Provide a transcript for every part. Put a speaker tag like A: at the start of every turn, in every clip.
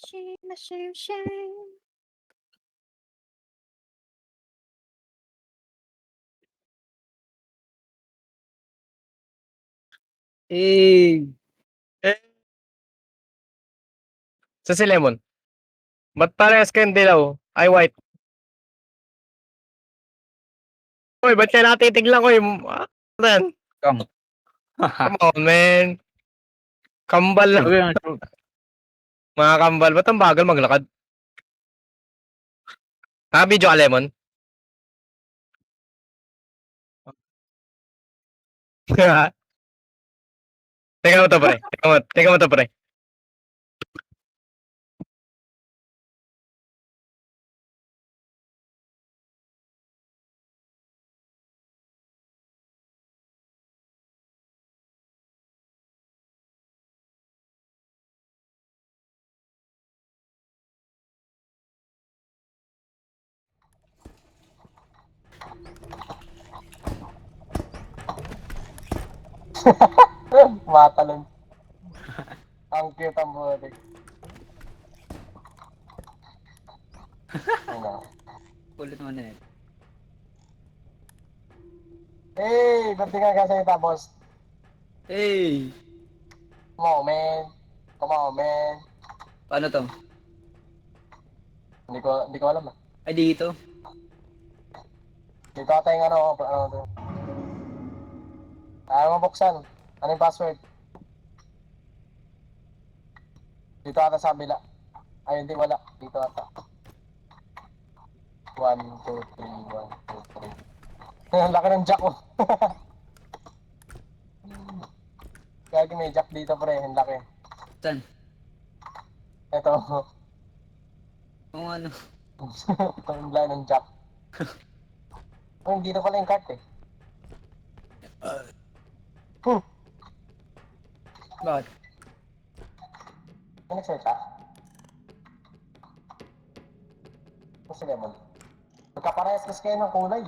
A: Shame, shame, shame.
B: Eh,
C: Eh, sa si Lemon. Ba't parehas kayong dilaw? Ay, white. Uy, ba't ka natitiglan ko yung... Ano?
B: come.
C: Come on, man. Kambal lang.
B: Okay,
C: Mga kambal. Ba't ang bagal maglakad? Video ka, Lemon? Teka mo to, pre. Teka mo to, pre.
D: Matalon. Ang cute ang buhay. Ano?
B: Kulit mo na eh.
D: Hey, ba't di ka kasalita, boss?
B: Hey!
D: Come on, man. Come on, man.
B: Paano to?
D: Hindi ko alam.
B: Ay, dito.
D: Dito ata yung ano to. Ayaw mo buksan. Ano yung password? Dito ata sa kabila. Ay, hindi, wala. Dito ata. 1, 2, 3, 1, 2, 3. Ang laki ng jack ko. Kaya may jack dito, pre. Ang laki.
B: Saan?
D: Ito.
B: Kung ano.
D: Ito yung line ng jack. Oh, dito pala yung cart eh.
B: Bakit?
D: Ano nag-search ah? Kasi naman. Magkaparehas kasi kayo ng kulay.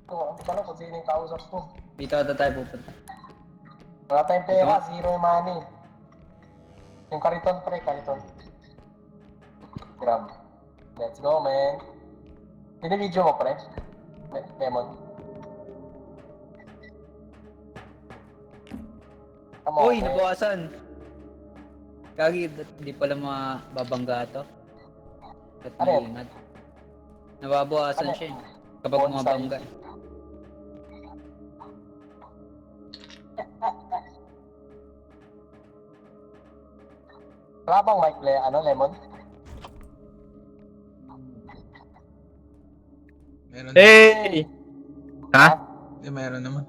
D: Ito, ang tanong kung sino yung kausap ko.
B: Dito ata tayo pupunta.
D: Wala tayong pera, zero yung money. Yung kariton pre, kariton. Grab. Let's go, man. Video mo pre? Lemon. Come on,
B: Uy,
D: man.
B: nabawasan! Kagi, di pala mababangga ito. At
D: Ano yan?
B: maingat. Nababawasan
D: Ano?
B: siya eh. Kapag
D: Bonsai.
B: mabangga.
D: Wala bang mic play, Lemon?
E: Meron.
C: Hey! Ha?
E: Meron naman.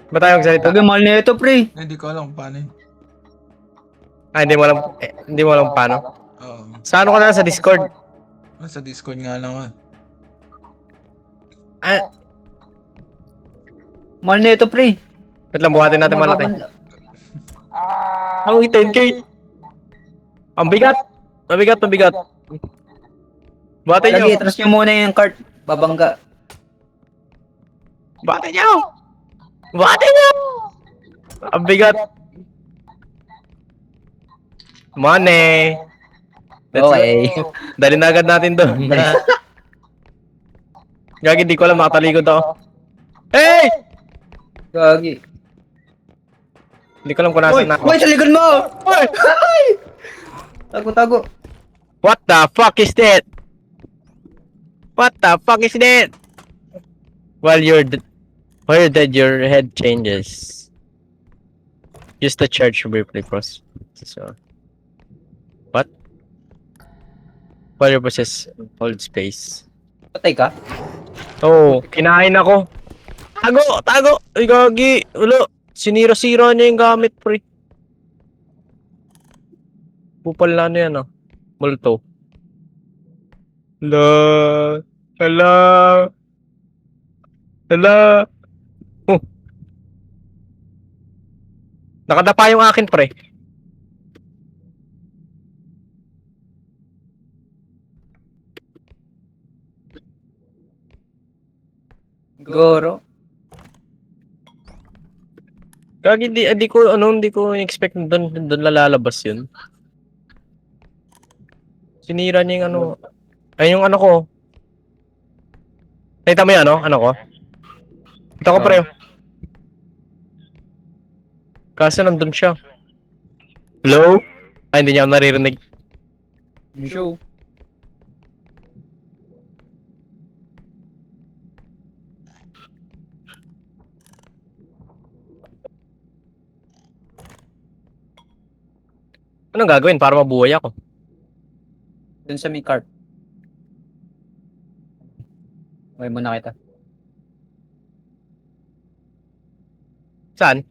C: Ba't tayo magsalita?
B: Kagi, mahal na ito, pre!
E: Hindi ko alam kung paano yun.
C: Hindi mo alam, hindi mo alam paano.
E: Oo.
C: Sa ano ka na sa Discord?
E: Sa Discord nga lang ah.
C: Ah,
B: Mahal na ito, pre!
C: wait lang, buhatin natin malaki.
D: Ah,
C: Ang 10K. Ang bigat. Mabigat. Buhatin nyo.
B: Kagi, trust nyo muna yung cart. Babangga.
C: Buhatin nyo. Buhatin nyo. Ang bigat. Money. Let's
B: Okay.
C: go. Dali na agad natin doon. Gagi, di ko alam, nakatalikod ako. Hey!
B: Kagi.
C: Hindi ko alam kung nasaan na ako.
B: Uy, sa likod mo! Tago.
C: What the fuck is that? What the fuck is that? While you're dead, your head changes. Use the charge briefly, pros. So, what? While you possess hold space.
B: Patay ka?
C: Oh, kinain ako. Tago! Ay, gagi. Ulo. Sinira-sira niya yung gamit, pre. Pupal na ano yan, oh. Multo. Hala. Oh. Nakadapa yung akin, pre.
B: Goro.
C: Gagi, hindi ko expect doon lalabas yun. Sinira niya yung ano. Ay, yung ano ko. Nakita mo yung ano? Ano ko? Ito ko, pre. Kasi nandun siya. Hello? Ay, hindi niya ako naririnig.
B: Show.
C: Anong gagawin para mabuhay ako?
B: Dun sa may cart. Okay muna kita.
C: Saan?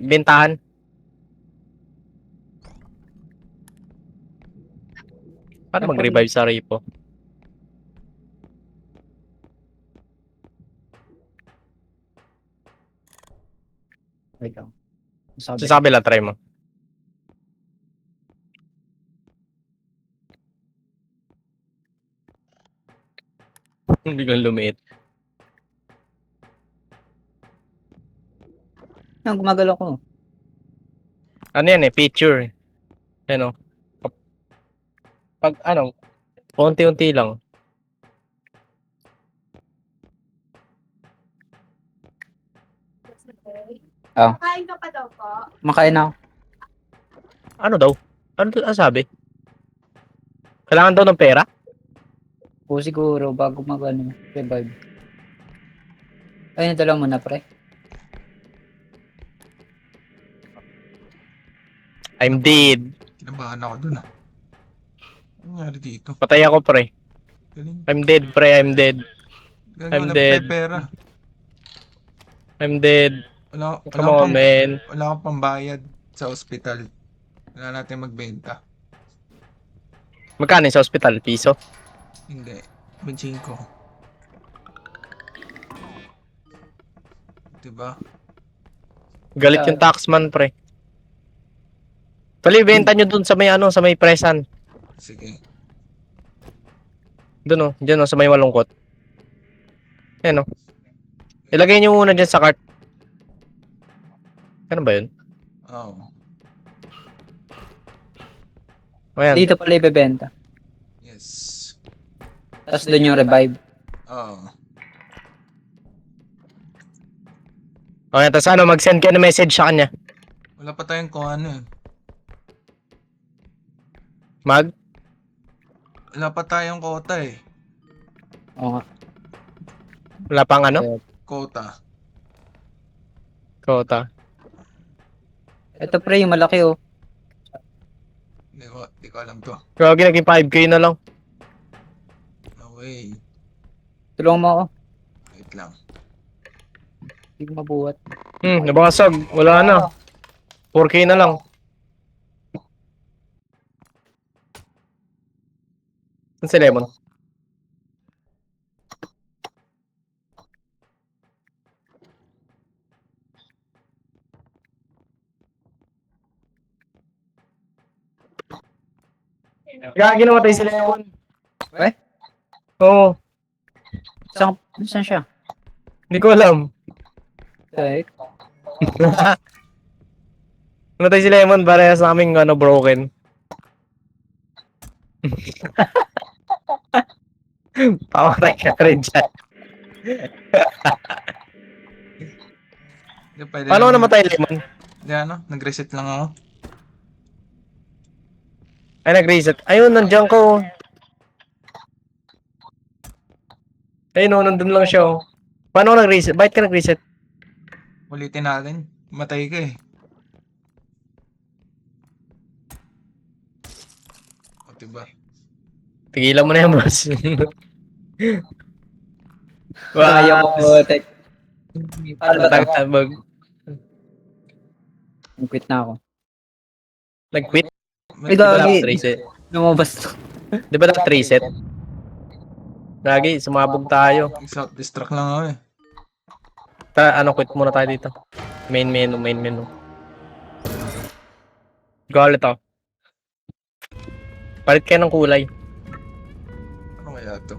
C: Bentahan. Paano mag-revive sa repo?
B: Wait lang. Sabi.
C: Sa kabila, try mo. Hindi kang lumiit.
B: Ang gumagalaw ko.
C: Ano yan eh, picture. Ano? Pag ano, unti-unti lang.
B: Oh.
A: Kain ka pa daw po?
B: Makain na ako.
C: Ano daw? Ano sabi? Kailangan daw ng pera?
B: O siguro, bago mag-ano, revive. Ayun, dala mo na, pre.
C: I'm dead.
E: Kinabahan ako dun ah. Ano nangyari dito?
C: Patay ako, pre.
E: Galing.
C: I'm dead, pre. I'm dead.
E: Galing,
C: I'm
E: wala
C: dead.
E: pa pera.
C: I'm dead.
E: Wala,
C: Come on, man.
E: wala akong pambayad sa ospital. Wala natin magbenta.
C: Magkano sa hospital? Piso?
E: Hindi. 25. Diba?
C: Galit yung taxman, pre. Pali, benta nyo dun sa may ano, sa may presan.
E: Sige.
C: Dun oh, dyan oh, sa may malungkot. Ayan oh. Ilagay nyo muna dyan sa cart. Ano ba yun?
E: Oo.
C: Ayan.
B: Dito pala ibebenta.
E: Yes.
B: Tapos doon yung revive.
E: Oo.
C: Okay, tapos ano, mag-send kayo ng message sa kanya.
E: Wala pa tayong kung ano eh.
C: Mag?
E: Wala pa tayong quota eh.
B: Oo nga.
C: Wala pang ano?
E: Quota.
C: Kota.
B: Ito pre, yung malaki oh.
E: Hindi ko alam to.
C: Gagi, naging 5k na lang.
E: No way.
B: Tulungan mo ako.
E: Wait lang.
B: Hindi ko mabuhat.
C: Nabasag. Wala na. 4k na lang. Saan si Lemon? Gagi, namatay si Lemon.
B: Eh?
C: Oo.
B: Saan siya?
C: Hindi ko alam.
B: Like,
C: Namatay si Lemon, parehas sa aming ano, broken. Pamatay ka rin dyan.
E: Hindi, pwede
C: Paano
E: lang-
C: namatay Lemon?
E: Hindi ano, nag-reset lang ako.
C: Ay, nag-reset. Ayun, nandiyan ko. Ayun, no, nandun lang siya. Oh. Paano ako nag-reset? Bakit ka nag-reset?
E: Ulitin natin. Matay ka eh. O diba?
C: Tigilan mo na yan, boss.
B: kaya ko tek. Ano ba tayo?
C: Tabag.
B: Quit na ako.
C: Nag-quit?
B: Ay,
C: Di ba
B: gagi.
C: dapat reset?
B: Lumabas.
C: Di ba dapat reset? Lagi, sumabog tayo.
E: Self-destruct lang ako eh.
C: Quit muna tayo dito. Main menu. Galit ako. Palit kayo ng kulay.
E: Ano kaya? kaya to?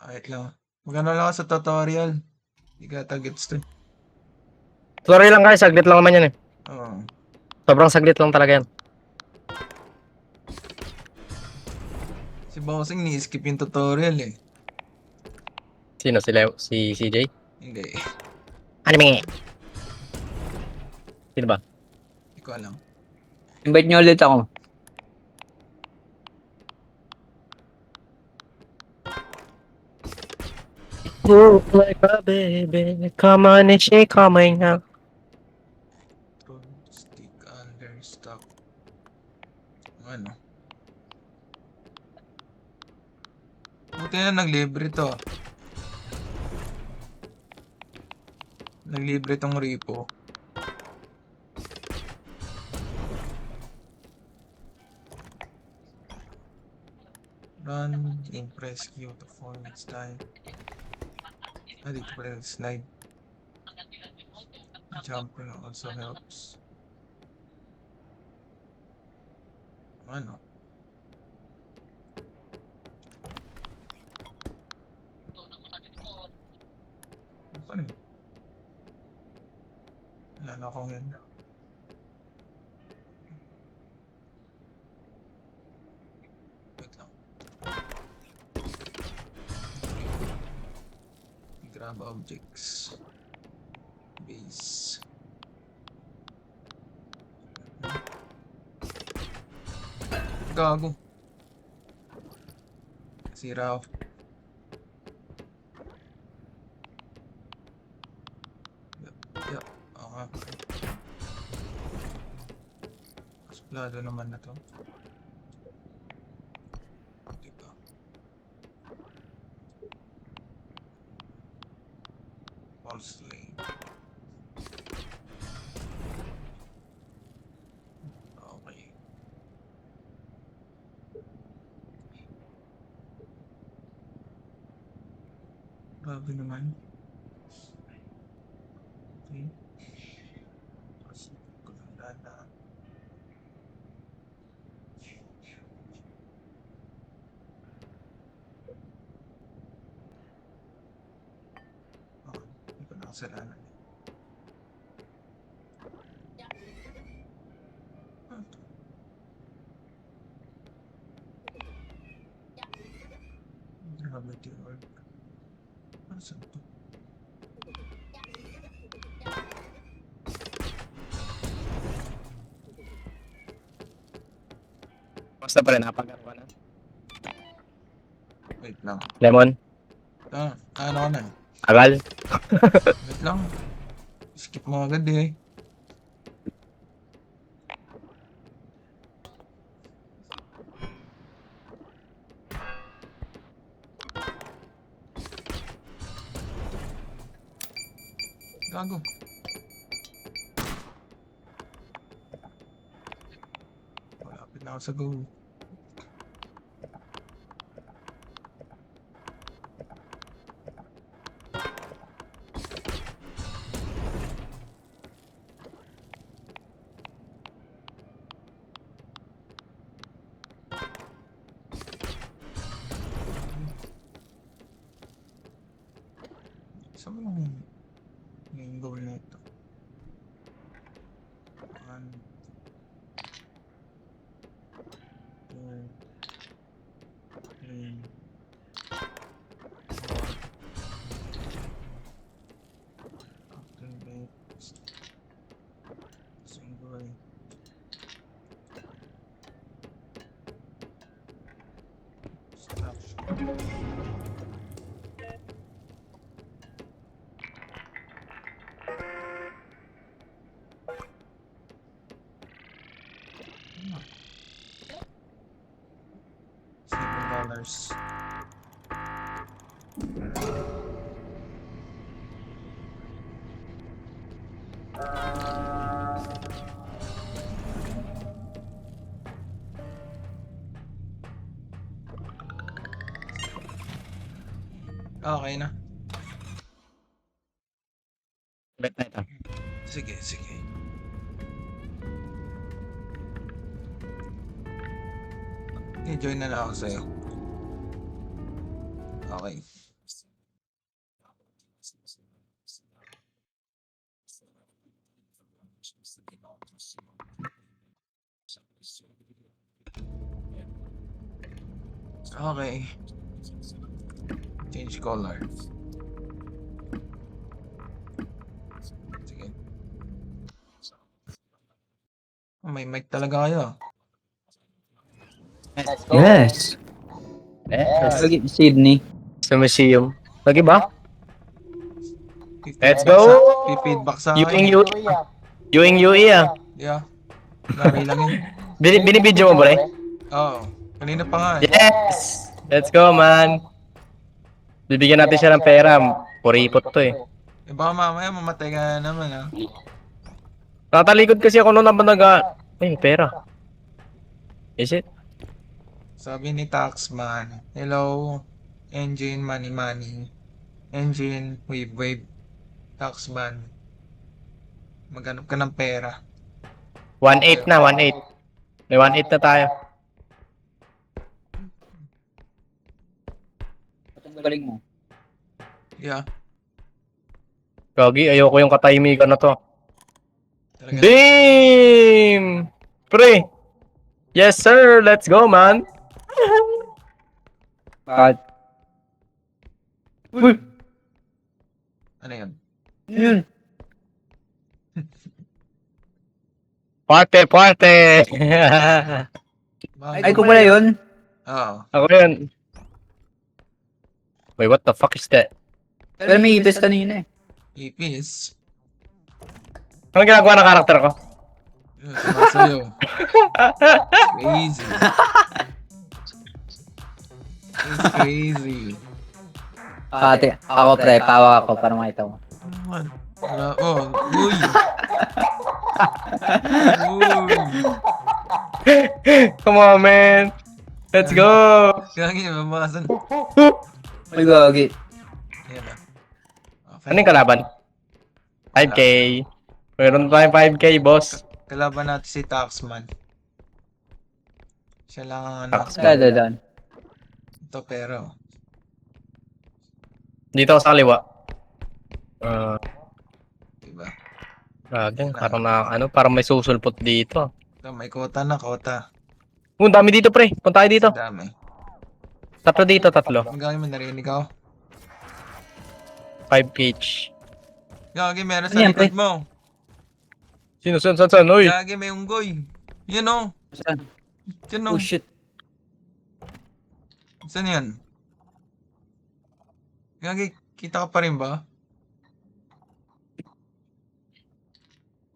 E: Kahit lang. Magano lang ako sa tutorial. Hindi ka gets to.
C: Sorry lang guys, saglit lang naman yan eh.
E: Oo.
C: Sobrang saglit lang talaga yan.
E: Si Bossing ni-skip yung tutorial eh.
C: Sino? Si CJ?
E: Hindi.
C: Anime! Sino ba?
E: Hindi ko alam.
B: Invite nyo ulit ako.
C: Move like a baby, come on and shake coming out.
E: Stick under stock. Ano? Buti na naglibre to. Naglibre tong repo. Run, impress, Q to form its time. Dito pala yung slide. Jumping also helps. Ano? Ano yun? Wala na akong yun. Wait lang. Grab objects. Base. Gago. Sira ako. Yup. Oo nga. Suplado naman na to. Diba? False lane. Okay. Grabe naman. Okay. Kasi ko lang dada. Okay. Hindi ko na kasalanan. Gravity orb. Ano saan to?
C: Basta pa rin, napagano ka na.
E: Wait lang.
C: Lemon?
E: Ano ka na?
C: Agal?
E: Wait lang. Skip mo agad eh. Gago. Malapit na ako sa goal. Saan mo yung goal na ito? 1, 2, 3, 4. Activate. Single. Stop. $7. Okay na.
C: Bet na ito.
E: Sige, sige. I-join na lang ako sa'yo. Okay. Okay. Change color. Sige. May mic talaga kayo.
D: Let's go.
B: Yes.
D: Yes.
B: Lagi, Sydney.
C: Sa museum. Lagi ba? Let's
E: Feedback
C: go!
E: Feedback sa
C: Yung
E: akin.
C: Yung UE ah.
E: Yeah. Lari lang yun.
C: Binibidyo mo ba rin?
E: Oo. Kanina pa nga eh.
C: Yes! Let's go, man. Bibigyan natin siya ng pera. Puripot to eh.
E: Eh baka mamaya mamatay ka na naman ah.
C: Natalikod kasi ako noon naman ay, pera. Is it?
E: Sabi ni Taxman, hello, engine, money, money. Engine, wave, wave. Taxman, maghanap ka ng pera.
C: 1.8 na, 1.8. May 1.8 na tayo.
B: Ang galing mo.
E: Yeah.
C: Gagi, ayoko yung katahimikan na to.
E: Talaga.
C: Damn! Pre! Yes, sir! Let's go, man!
B: Bakit? Uy!
E: Ano yun?
B: Yun.
C: Parte, parte!
E: Bakit?
B: Ay, kung pala yun.
E: Oo.
C: Ako yun. Wait, what the fuck is that?
B: Pero may ibis kanina eh.
E: Ipis.
C: Anong ginagawa ng karakter ko?
E: Yun, sumasayo. Crazy. It's crazy.
B: Pati, ako pre, pawa ako para makita mo.
E: Ano? Wala, oh, uy. Uy.
C: Come on, man! Let's go!
E: Gagi, mabasan.
B: Ay, gagi.
E: Ayan na. Okay.
C: Ano yung kalaban? 5K. Meron tayong 5K, boss.
E: Kalaban natin si Taxman. Siya lang ang anak.
B: Dada doon.
E: Ito pero.
C: Dito ako sa kaliwa.
E: Diba?
C: Grabe, parang may susulpot dito.
E: Ito, may kota na, kota.
C: Ang dami dito, pre. Punta tayo dito.
E: Ang dami.
C: Tatlo dito, tatlo.
E: Ang gagi mo, narinig ako.
C: 5 cage.
E: Gagi, meron
B: Ano
E: sa
B: yan,
E: likod
B: pre?
E: mo.
C: Sino, saan? Uy!
E: Gagi, may unggoy. Yan o.
B: Saan?
E: Yan o.
B: Oh shit.
E: Saan yan? Gagi, kita ka pa rin ba?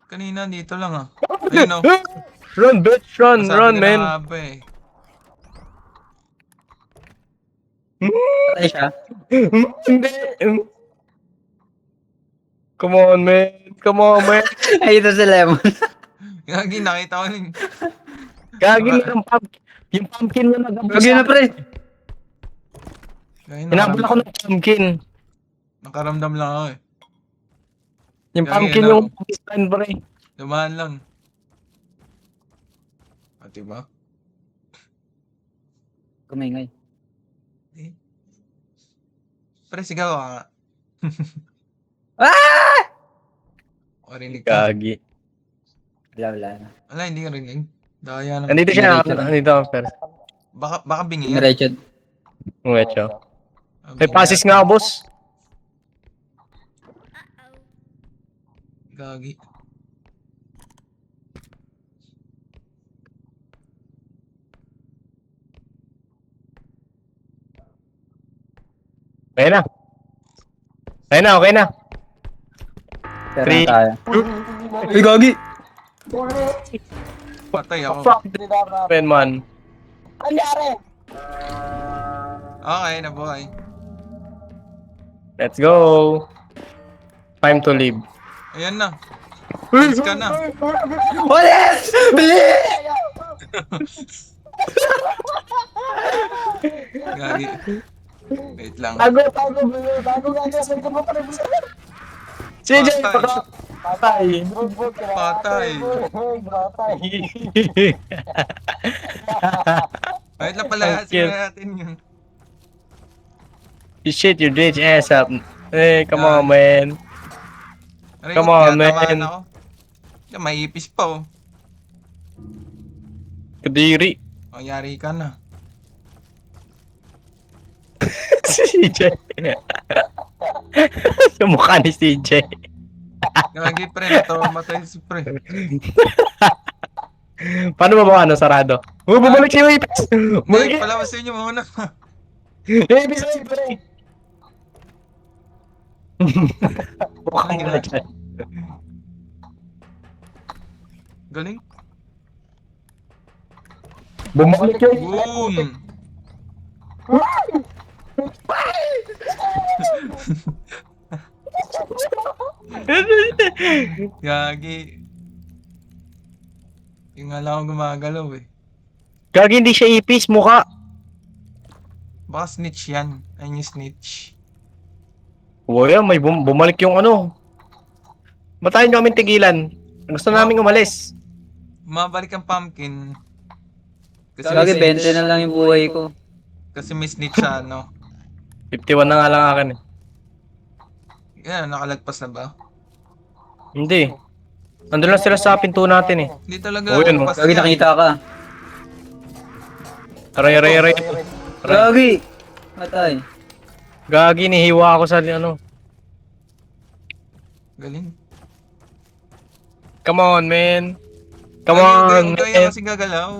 E: Kanina dito lang ah. Ayun o.
C: Run, bitch! Run, man!
E: Eh.
B: Patay siya.
C: Hindi! Come on, man!
B: Ay, ito si Lemon.
E: Gagi, nakita ko rin.
C: Gagi na yung pumpkin. Yung pumpkin na nagabos.
B: Gagi na pre.
E: Gagi,
C: Hinabol ako ng pumpkin.
E: nakaramdam lang ako eh.
C: Yung
E: Gagi,
C: pumpkin
E: ano?
C: yung stand, pre.
E: Dumaan lang. Ah, diba?
B: Kumingay.
E: Pre, sigaw ka nga.
B: Ah!
E: Marinig ka.
C: Gagi.
B: Wala na.
E: Wala, hindi ka rinig. Daya na.
C: Nandito siya.
B: Diretso.
C: Nandito ako, pero.
E: Baka bingi yan.
B: Diretso.
C: Ngwetyo.
E: Ah,
C: May
E: bingi
C: pasis
E: yan.
C: nga, boss.
E: Gagi.
C: Okay na. Okay na.
B: Pero
C: Three.
B: tayo. Ay, gagi.
E: Patay ako.
C: Fuck the man.
E: Okay, nabuhay.
C: Let's go. Time to leave.
E: Ayan na. Alis ka na.
B: Ulit! Bilis!
E: Gagi. Wait lang.
C: CJ,
E: Patay.
C: baka patay.
E: Patay. Wait lang pala.
C: Thank you.
E: Sige natin yun.
C: You shit your bitch ass up. Hey, come on, man.
E: Aray
C: Come
E: ko,
C: on,
E: tinatamaan
C: man.
E: ako. Yan, may ipis pa oh.
C: Kadiri.
E: O, yari ka na.
C: Si CJ. Sumukha ni CJ.
E: Gagi pre, natawa matay si pre.
C: Paano ba ano, sarado? Bumalik si Wipes!
E: Hindi,
C: Bumalik
E: palabasin nyo muna.
C: Wipes! Mukhang
E: Ano
C: na dyan.
E: Galing.
C: Bumalik yung
E: Boom! Gagi. Yung nga lang ako gumagalaw eh.
C: Gagi, hindi siya ipis, mukha.
E: Baka snitch yan. Ayun yung snitch.
C: Wala, may bumalik yung ano. Matayin nyo kami tigilan. Gusto namin umalis.
E: Mabalik ang pumpkin. Kasi
B: Gagi,
E: may
B: 20
E: snitch.
B: na lang yung buhay ko.
E: Kasi may snitch sa ano.
C: 51 na nga lang akin eh.
E: Yan, nakalagpas na ba?
C: Hindi. Nandun lang sila sa pinto natin eh.
E: Hindi talaga
C: Oh, yun,
E: nakalagpas
B: Gagi,
E: yan.
B: nakita ka.
C: Aray.
B: Gagi! Matay.
C: Gagi, nihiwa ako sa ano.
E: Galing.
C: Come on, man. Come
E: Gagi,
C: on,
E: huwag kayo
C: man.
E: kasi gagalaw.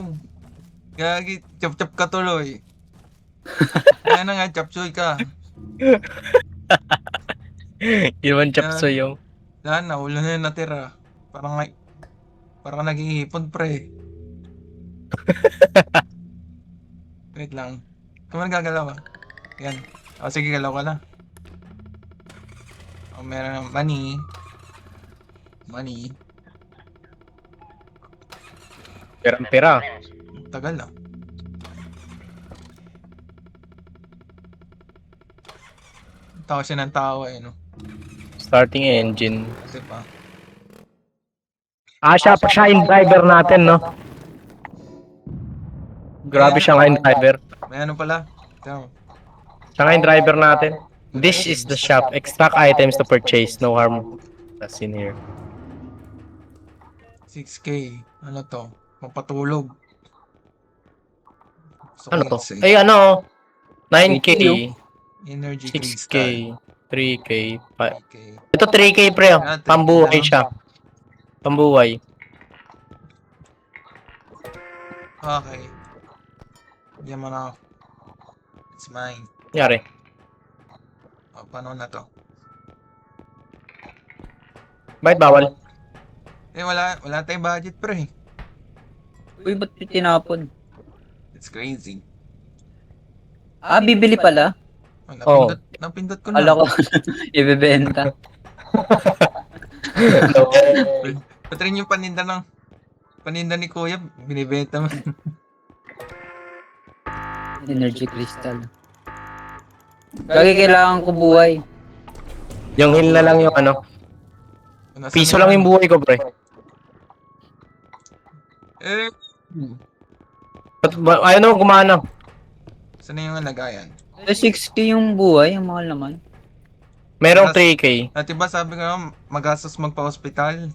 E: Gagi, chop-chop ka tuloy. Kaya na nga, chop-choy ka.
C: Iwan chapso yung.
E: Wala na, ulo na yung natira. Parang nag-iipon, pre. Wait lang. Kung gagalaw ah. Yan. O, sige, galaw ka na. O, meron ng money. Money.
C: Pera.
E: Tagal ah. Tawa siya ng tawa eh, no?
C: Starting engine.
E: Kasi pa.
C: Siya yung driver natin, no? Grabe siya nga yung driver.
E: May ano pala? Ito.
C: Siya nga yung driver natin. This is the shop. Extract items to purchase. No harm. That's in here.
E: 6K. Ano to? Mapatulog. So,
C: Ano to?
E: let's see.
C: Ay, ano? 9K.
E: Energy
C: 6K.
E: crystal.
C: 3K.
E: 3K.
C: Ito 3K pre. Oh.
E: Ah, 3K
C: Pambuhay
E: lang.
C: siya. Pambuhay.
E: Okay. Bigyan mo na ako. It's mine.
C: Yari.
E: O, paano na to?
C: Bakit bawal?
E: Eh, wala tayong budget, pre.
B: Uy, ba't yung tinapon?
E: It's crazy.
B: Bibili pala.
E: Oh, napindot ko na.
B: Kala ko, ibebenta.
E: Pati rin yung paninda ni Kuya, binibenta mo.
B: Energy crystal. Gagi, kailangan ko buhay.
C: Yung heal na lang yung ano.
E: Nasaan
C: Piso
E: na
C: lang yung buhay ko, pre.
E: Eh,
C: Ayaw naman gumana.
E: saan na yung lagayan?
B: 60 yung buhay, ang mahal naman.
C: Merong 3K.
E: At diba sabi ko nga, magastos magpa-hospital.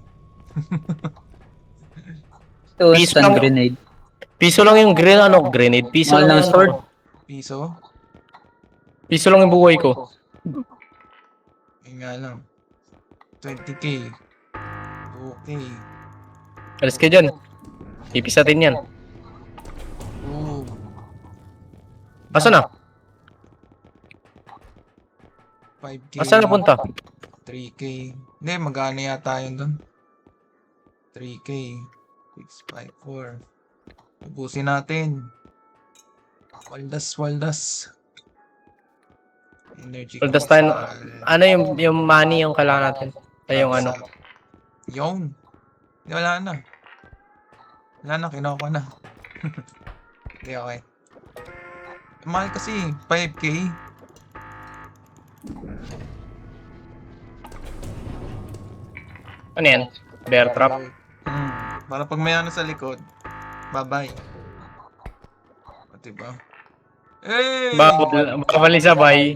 B: Ito,
C: Piso
B: stun
C: lang.
B: grenade.
C: Piso lang yung grenade. Piso
B: Mahal
C: lang
B: ng
C: yung
B: sword.
E: Piso?
C: Piso lang yung buhay ko.
E: Yun nga lang. 20K. 2K.
C: Alis ka dyan. Ipis natin yan.
E: Ooh.
C: Asa na?
E: 5K.
C: Asa na punta?
E: 3K. Hindi, magkano yata yun doon? 3K. 654. Ubusin natin. Waldas. Energy
C: Waldas tayo.
E: crystal.
C: Ano yung money yung kailangan natin? Ay yung ano.
E: Yung. Hindi, wala na. Wala na, kinuha ko na. Hindi, okay. Mahal kasi, 5K.
C: Ano yan? Bear trap?
E: Para pag may ano sa likod, bye-bye. O, diba? Eh!
C: Bawal isabay.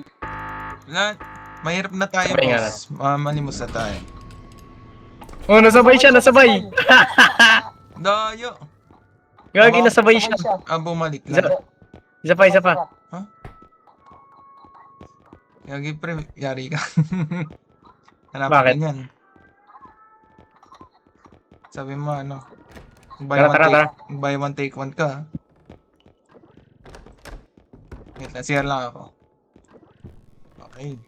E: Wala. Mahirap na tayo,
C: Sabay nga
E: boss. Malimos na tayo.
C: Oh, nasabay siya, nasabay!
E: Dayo.
C: Gagi, nasabay siya.
E: Bumalik lang.
C: Isa pa.
E: Gagi, pre. Yari ka.
C: Bakit?
E: Hanapan yan. Sabi mo, ano?
C: Tara.
E: Buy one, take one ka. Wait lang, CR lang ako. Okay.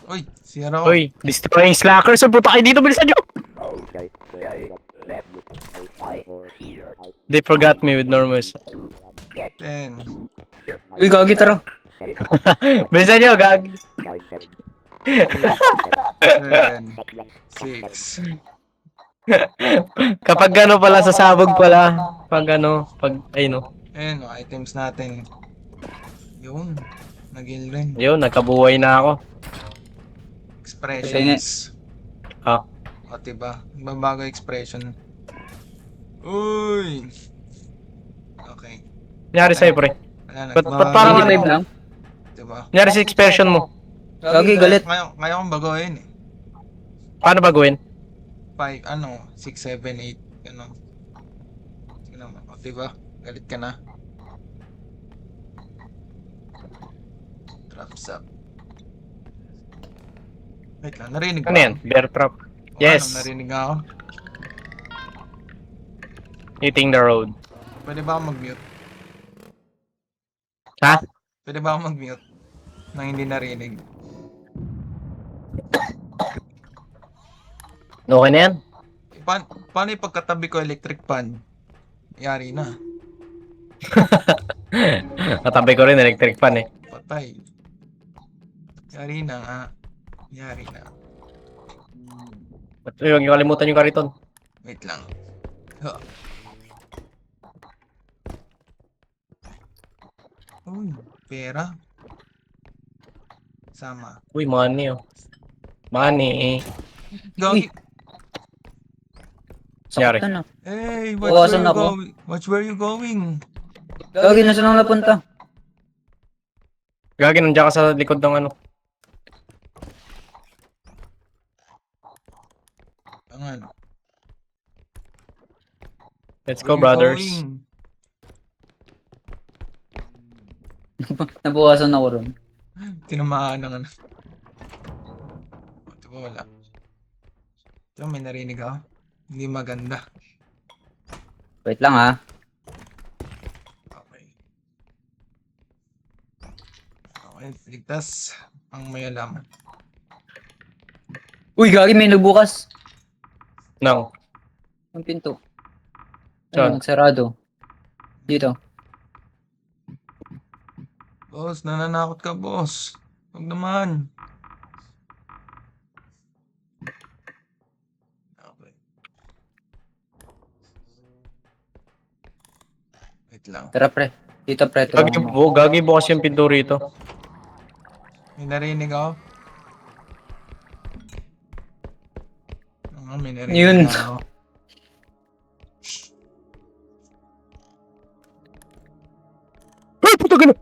E: Uy, CR ako.
C: Uy, destroying slackers. So, puta kayo dito, bilisan nyo! They forgot me with Normus.
E: 10.
B: Uy, gagi, tara.
C: Bilisan nyo, gag.
E: 7. 6.
C: Kapag ano pala, sasabog pala. Pag ay no.
E: Ayun, items natin. Yun. Nag-heal rin.
C: Yun, nagkabuhay na ako.
E: Expressions.
C: Ah.
E: O, diba? Babago expression. Uy! Okay.
C: Nangyari sa'yo, pre.
E: Wala na.
C: Ba't parang ano
B: 25 lang?
E: Diba?
C: Nangyari sa expression mo.
B: Gagi, galit.
E: Ngayon kong baguhin eh.
C: Paano baguhin?
E: 5, 6, 7, 8, ano. Sige naman. O, diba? Galit ka na. Traps up. Wait lang, narinig
C: Ano yan? Bear trap. Yes.
E: Narinig ako.
C: Hitting the road.
E: Pwede ba ako mag-mute?
C: Ha?
E: Pwede ba ako mag-mute? Nang hindi narinig.
C: Okay na yan?
E: Paano yung pagkatabi ko electric fan? Yari na.
C: Natabi ko rin electric fan eh.
E: Patay. Yari na nga. Yari na.
C: Uy, huwag niyo kalimutan yung kariton.
E: Wait lang. Huh. Uy, pera. Sama.
C: Uy, money oh. Money.
E: Gagi.
C: Nangyari.
B: Sakit na.
E: Hey,
B: Bawasan
E: where you
B: ako.
E: going? Where you going?
B: Gagi, nasa nang napunta?
C: Gagi, nandiyan ka sa likod ng ano.
E: Ang ano?
C: Let's
E: Where
C: go,
E: you
C: brothers.
E: going?
B: Nabukasan ako ron.
E: Tinamaan ng ano. Ito ba wala? Ito may narinig ako. Hindi maganda.
B: Wait lang ha.
E: Okay. Okay, ligtas ang may alam.
B: Uy, gagi, may nagbukas.
C: Nang.
B: Ang pinto.
C: Saan?
B: Ayun, sarado. Dito.
E: Boss, nananakot ka, boss. Huwag naman. Okay. Wait lang.
B: Tara, pre. Dito, pre.
C: Gagi,
B: tulungan mo.
C: gagi bukas yung pinto rito.
E: May narinig ako. May narinig
B: Yun.
E: ako.
C: Ay, puta gano'n!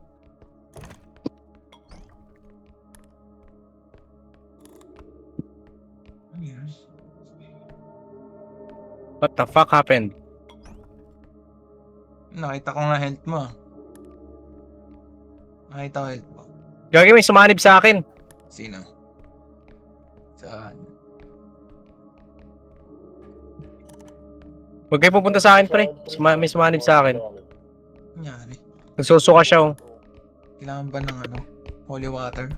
E: Ano yan?
C: What the fuck happened?
E: Nakita ko nga health mo. Nakita ko health mo.
C: Gagi, may sumanib sa akin.
E: Sino? Saan?
C: Huwag kayo pupunta sa akin, pre. May sumanib sa akin.
E: Nangyari?
C: Nagsusuka siya, oh.
E: Kailangan ba ng holy water?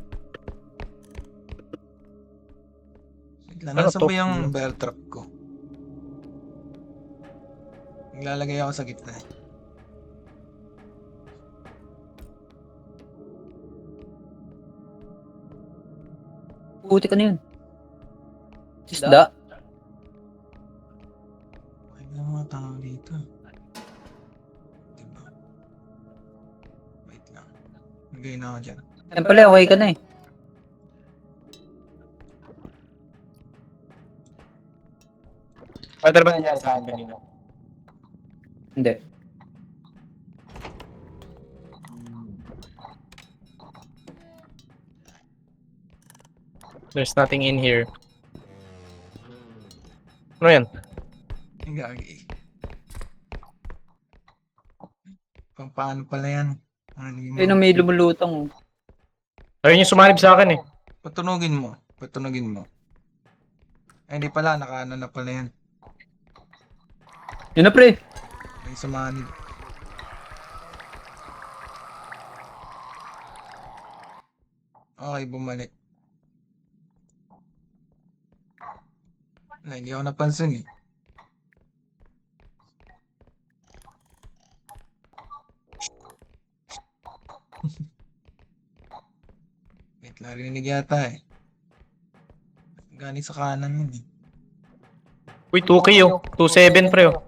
E: Wait lang,
C: Ano
E: nasa
C: to?
E: ba yung bear trap ko? Naglalagay ako sa gitna.
B: Puti ka na yun. Isda.
E: Okay na mga tao dito. Diba? Wait lang. Nagay na ako dyan.
B: Yan pala, okay ka na eh.
C: Pwede ba nangyari sa akin kanina?
B: Hindi.
C: There's nothing in here. Ano yan?
E: Ang gagi. Paano pala yan?
B: Ayun, may lumulutang.
C: Ayun yung sumalib sa akin eh.
E: Patunogin mo. Patunogin mo. Ay, hindi pala. Nakaano na pala yan.
B: Yun na, pre.
E: May sumanib. Okay, bumalik. Wala, hindi ako napansin eh. Wait, narinig yata eh. Galing sa kanan yun eh.
C: Uy, 2K oh. 2.7 pre oh.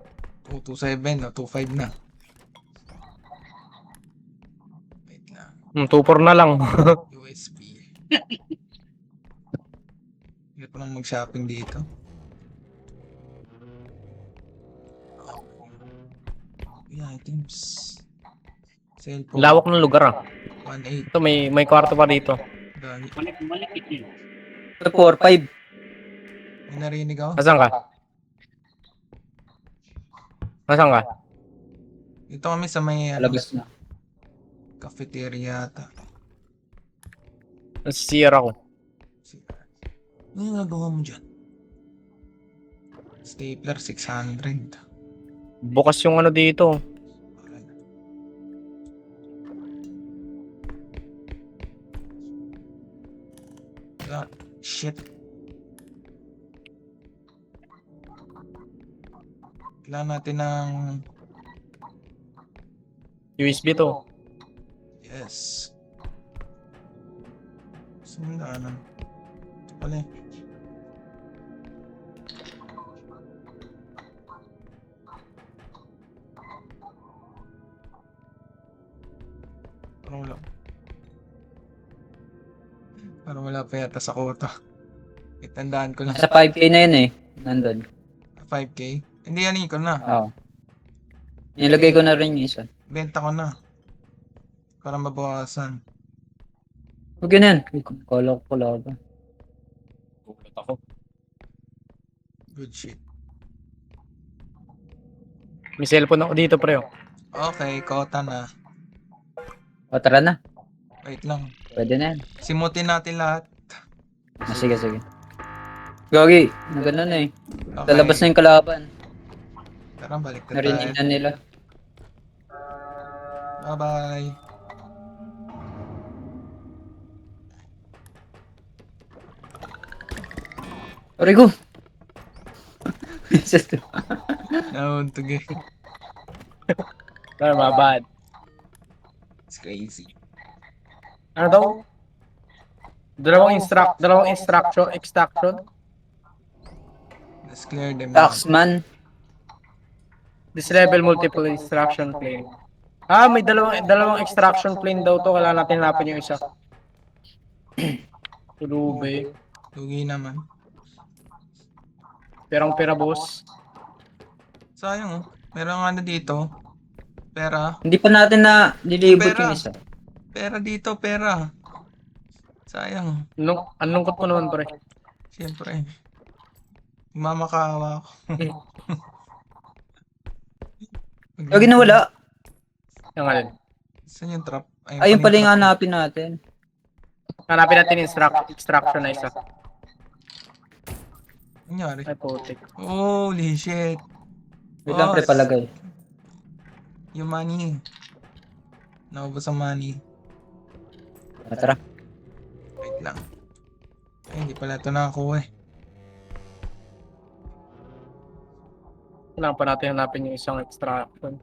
E: 227 o 25 na. Wait lang.
C: 2.4 na lang.
E: USB. Hirap pa nang mag-shopping dito. Items. Cellphone.
C: Lawak ng lugar ah.
E: 1.8.
C: Ito, may kwarto pa dito.
E: Dami.
B: 4, 5.
E: May narinig ako.
C: Asan ka? Asan ka?
E: Dito kami sa may ano,
B: Labas na.
E: cafeteria ata.
C: Nasisira ko.
E: Ano yung nagawa mo dyan? Stapler 600.
C: Bukas yung ano dito.
E: Ah, shit. Kailangan natin ng...
C: USB to.
E: Yes. Sumundaanan. Ito pala eh. Parang wala pa yata sa kota. Itandaan ko lang.
B: Nasa 5K na yun eh. Nandun.
E: 5K? Hindi yan ko na.
B: Oo. Nilagay ko na rin yung isa.
E: Benta ko na. Para mabawasan.
B: Huwag ganun. Kala ko pala ba.
C: Gulat ako.
E: Good shit.
C: May cellphone ako dito pre oh.
E: Okay, kota na.
B: O, tara na.
E: Wait lang.
B: Pwede na yan.
E: Simutin natin lahat.
B: Sige, sige. Gagi, na ganun eh.
E: Okay.
B: Lalabas na yung kalaban.
E: Tara, balik na
B: Narinig
E: tayo.
B: na nila.
E: Bye-bye.
B: Origo!
E: Nauntog eh.
C: Pero mabad.
E: It's crazy.
C: Ano daw? Dalawang extraction.
E: Let's clear them.
B: Taxman.
C: This level multiple extraction plane. Ah, may dalawang extraction plane daw to. Kailangan natin hanapin yung isa. Tulube.
E: Lugi naman.
C: Perang-pera boss.
E: Sayang oh. Meron nga na dito. Pera.
B: Hindi pa natin na nilibot
E: Pera.
B: yung isa.
E: Pera dito, pera. Sayang.
C: Ang lungkot ko naman pre.
E: Siyempre. Mamakaawa ako.
B: Gagi na wala.
C: Yung alin.
E: Saan yung trap?
B: Ayun pala yung
E: trap.
B: hanapin natin.
C: Hanapin natin yung extraction na isa.
E: Nangyari?
C: Ay putik.
E: Holy shit.
B: Wait lang pre palagay.
E: Yung money. Naubos ang money.
B: Tara.
E: Wait lang. Ay, hindi pala ito nakakuha eh.
C: Kailangan pa natin hanapin yung isang extraction.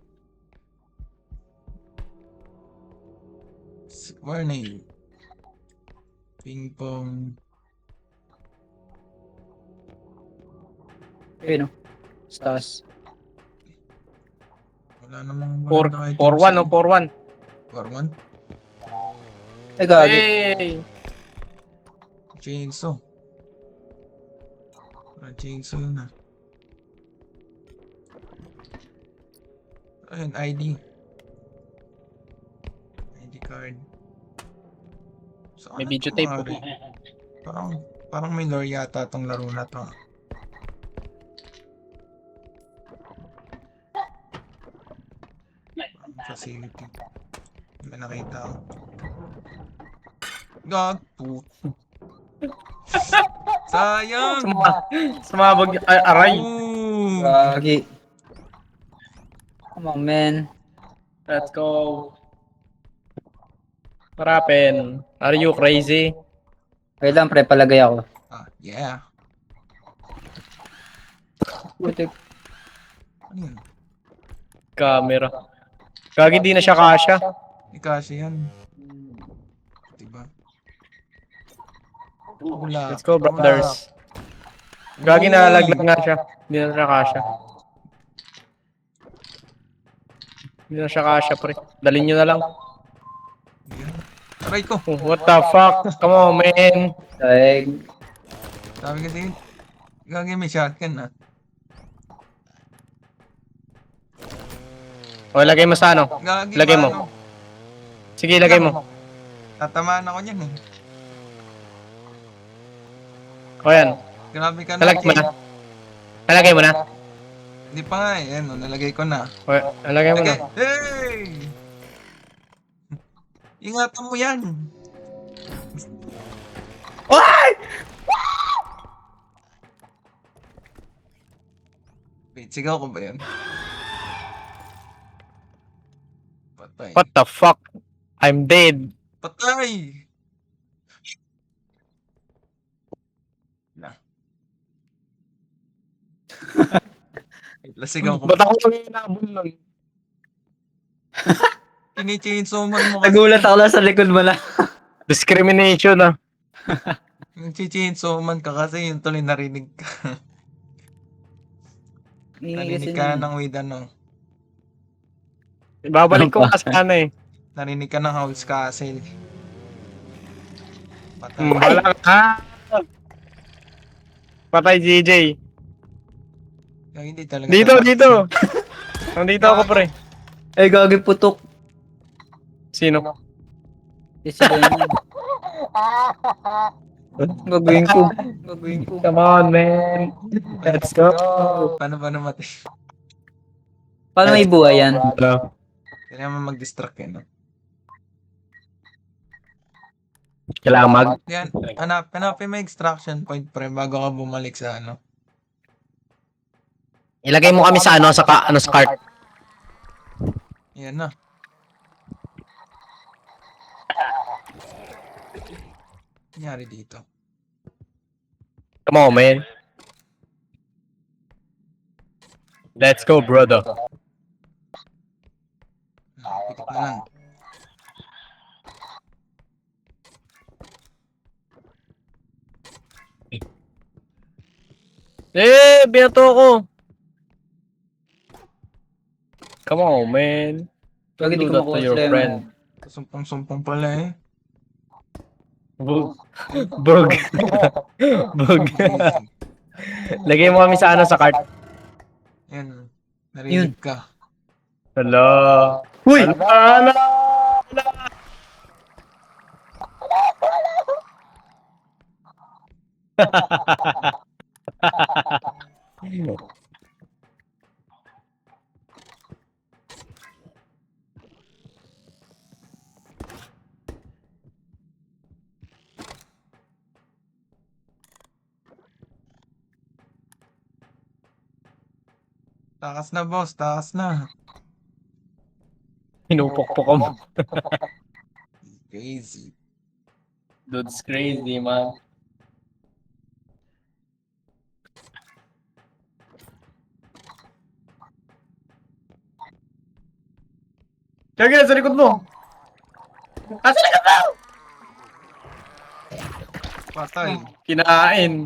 E: Warning. Ping pong.
B: Ayun o. Stas.
E: Wala namang
C: 4-1 o 4-1.
E: 4-1?
B: Ay gagi.
C: Hey!
E: Chainsaw. Chainsaw na. Ayun, ID. ID card. Saan
C: May
E: na
C: video tape.
E: kumari? Parang Parang may lore yata tong laro na to. Facility. May nakita ako. Gagpo. Sayang!
C: Sumabog. Aray.
E: Ooh.
B: Gagi. Come on, man.
C: Let's go. Parapin. Are you crazy?
B: Wait lang, pre, palagay ako.
E: Ah, yeah.
B: Putik.
E: Ano yun?
C: Camera. Gagi, di na siya kasya.
E: Di kasi yan. Diba? Wala.
C: Let's go, brothers. Gagi, nalaglag nga siya. Hindi na siya kasya. Hindi na siya kasya, pre. Dalhin nyo na lang.
E: Yan. Aray ko.
C: Oh, what the fuck? Come on, man.
B: Like,
E: Sabi kasi, gagi may shotgun ah.
C: O, lagay mo sa ano.
E: Gagi
C: Lagay mo.
E: paano?
C: Sige, lagay mo.
E: Tatamaan ako niyan eh.
C: O, yan.
E: Grabe ka na.
C: Nalagay mo na. Nalagay mo na.
E: Hindi pa nga eh. Ano, nalagay ko na.
C: O, nalagay mo na.
E: Lagay. Hey! Ingatan mo yan. Wait, sigaw ko ba yan? Patay.
C: What the fuck? I'm dead.
E: Patay! Na. Wait, lasigaw ko.
C: Ba't ako nanginabon lang?
E: Kini-chainsaw man mo kasi.
B: nagulat ako lang sa likod mo na.
C: Discrimination, ah.
E: Nag-chainsaw man ka kasi yun tuloy narinig ka. Narinig ka ng with ano.
C: Babalik ko kasi ano eh.
E: Narinig ka ng House Castle. Patay.
C: Wala ka. Patay, JJ.
E: Yung hindi talaga.
C: Dito,
E: tama.
C: dito. Nandito ako, pre.
B: Ay, gagi putok.
C: Sino?
B: Isa ba yun? Gagawin ko. Gagawin ko.
C: Come on, man. Let's go.
E: Paano matay?
B: Paano may buhay yan?
E: Kailangan mo mag-distract eh, no?
C: Kailangan mag...
E: Yan, hanapin mo extraction point pre bago ka bumalik sa ano.
C: Ilagay mo kami sa ano, sa cart.
E: Yan na. Nangyari dito.
C: Come on, man. Let's go, brother.
E: Pikit na lang.
C: Binato ko. Come on, man.
B: Gagi, di
C: Do
B: ko
C: that
B: makuha
C: to your
B: sila.
C: friend.
E: Sumpong-sumpong pala eh.
C: Bug. Bug. Bug. Lagay mo kami sa ano, sa cart.
E: Yan. Narinig ka.
C: Hello.
B: Uy!
C: Hello.
E: Takas na boss, takas na.
C: Pinupokpok mo.
E: Crazy.
C: Dude's crazy, man. Kaya sa likod mo. Sa likod mo!
E: Patay.
C: Kinain.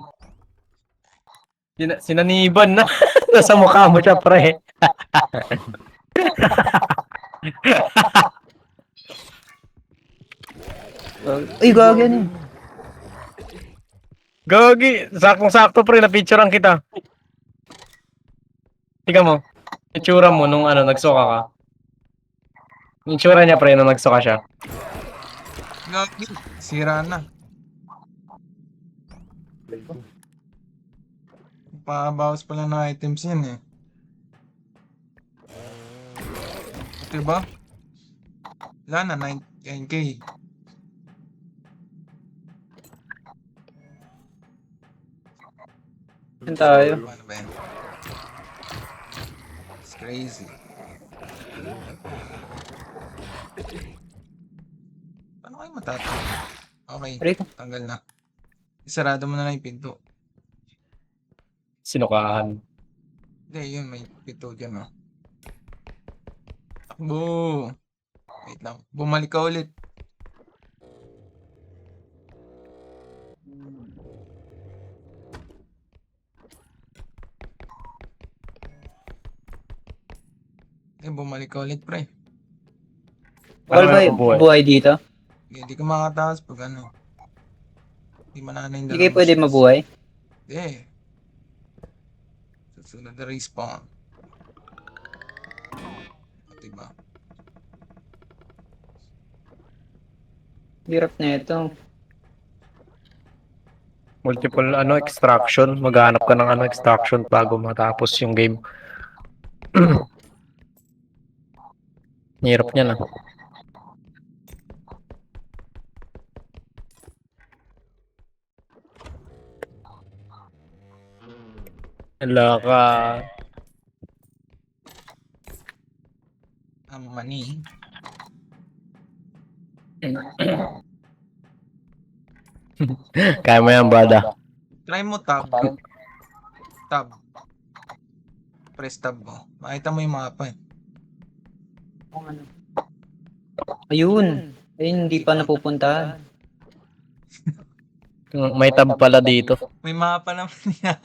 C: Sinaniban na. Nasa mukha mo siya, pre.
B: Uy, gagi yan eh.
C: Gagi. Saktong-sakto, pre. Napicturean kita. Tingnan mo. Itsura mo nung ano, nagsuka ka. Yung itsura niya, pre, nung nagsuka siya.
E: Gagi. Sira na. Pabawas pala ng items yan eh. Diba? Wala na, 9K.
B: Saan tayo?
E: Paano ba yan? It's crazy. Paano kayo matatanggal? Okay,
B: Aray ko.
E: tanggal na. Isarado mo na lang yung pinto.
C: Sinukahan.
E: Hindi, yun, may pinto dyan, oh. Takbo! Wait lang, bumalik ka ulit. Bumalik ka ulit, pre.
B: Bawal ba buhay dito?
E: Hindi ka makataas pag ano. Hindi mananay yung
B: Hindi kayo pwede mabuhay?
E: Hindi. Susunod na respawn. Diba?
B: Hirap na ito.
C: Multiple extraction. Maghanap ka ng extraction bago matapos yung game. Hirap niya na. Wala ka.
E: Ang mani.
C: Kaya mo yan, brada.
E: Try mo tab. Tab. Press tab mo. Makita mo yung mapa eh.
B: Ayun. Ayun, hindi pa napupuntahan.
C: May tab pala dito.
E: May mapa naman niya.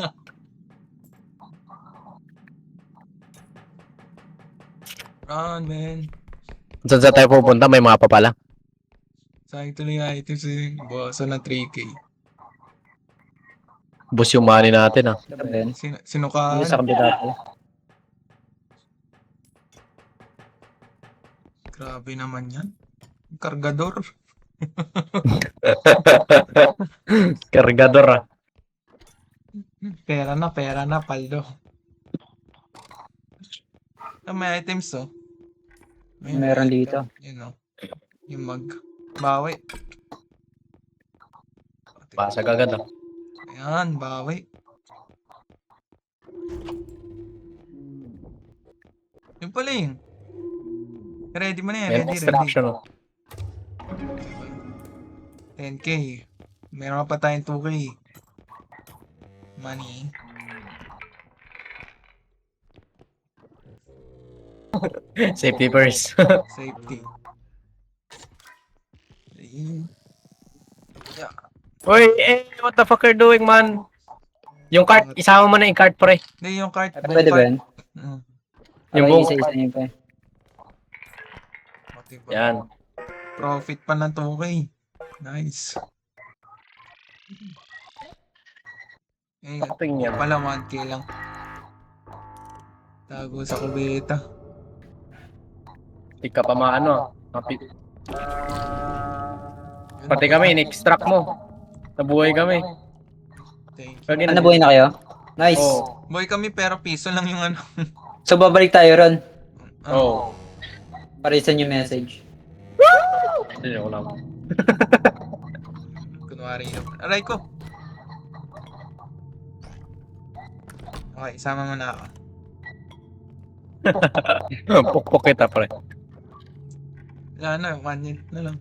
E: Run, man.
C: Saan sa tayo pupunta? May mapa pala.
E: Sayang tuloy yung items eh. Bawasan ng 3K.
C: Bus yung money natin, ah.
B: Ben,
E: Sinukaan.
B: hindi sa kabila tayo.
E: Grabe naman yan. Kargador.
C: Kargador, ah.
E: Pera na, paldo. May items oh.
B: Meron dito.
E: Yun oh. Yung bawi.
C: Pasag agad, ah.
E: Ayan, bawi. Yung pala yun. Ready mo na yan,
C: May
E: ready.
C: extraction, ah.
E: 10K. Meron pa tayong 2K. Money.
C: Safety first.
E: Safety. Yeah.
C: Uy, what the fuck are you doing, man? Yung cart, isama mo na yung cart, pre.
E: Hindi, yung cart.
B: Pwede, Ben?
C: Yung
B: Okay,
C: buong-
B: isa-isa niyo pa.
C: Yan.
E: Profit pa ng 2K. Nice. Eh,
C: Tingnan.
E: pala 1K lang. Tago sa kubeta.
C: Hindi ka pa maano. Pati kami, in-extract mo. Nabuhay kami.
E: Thank you.
C: Kagi
B: Ano, buhay na kayo? Nice.
C: Oh.
E: Boy kami pero piso lang yung ano.
B: So, babalik tayo ron.
C: Oh.
B: Para isa yung message.
C: Hindi ko lang.
E: Kunwari yun. Aray ko. Okay, isama mo na ako.
C: Pukpuk kita, pre.
E: Wala na, 1 year na lang.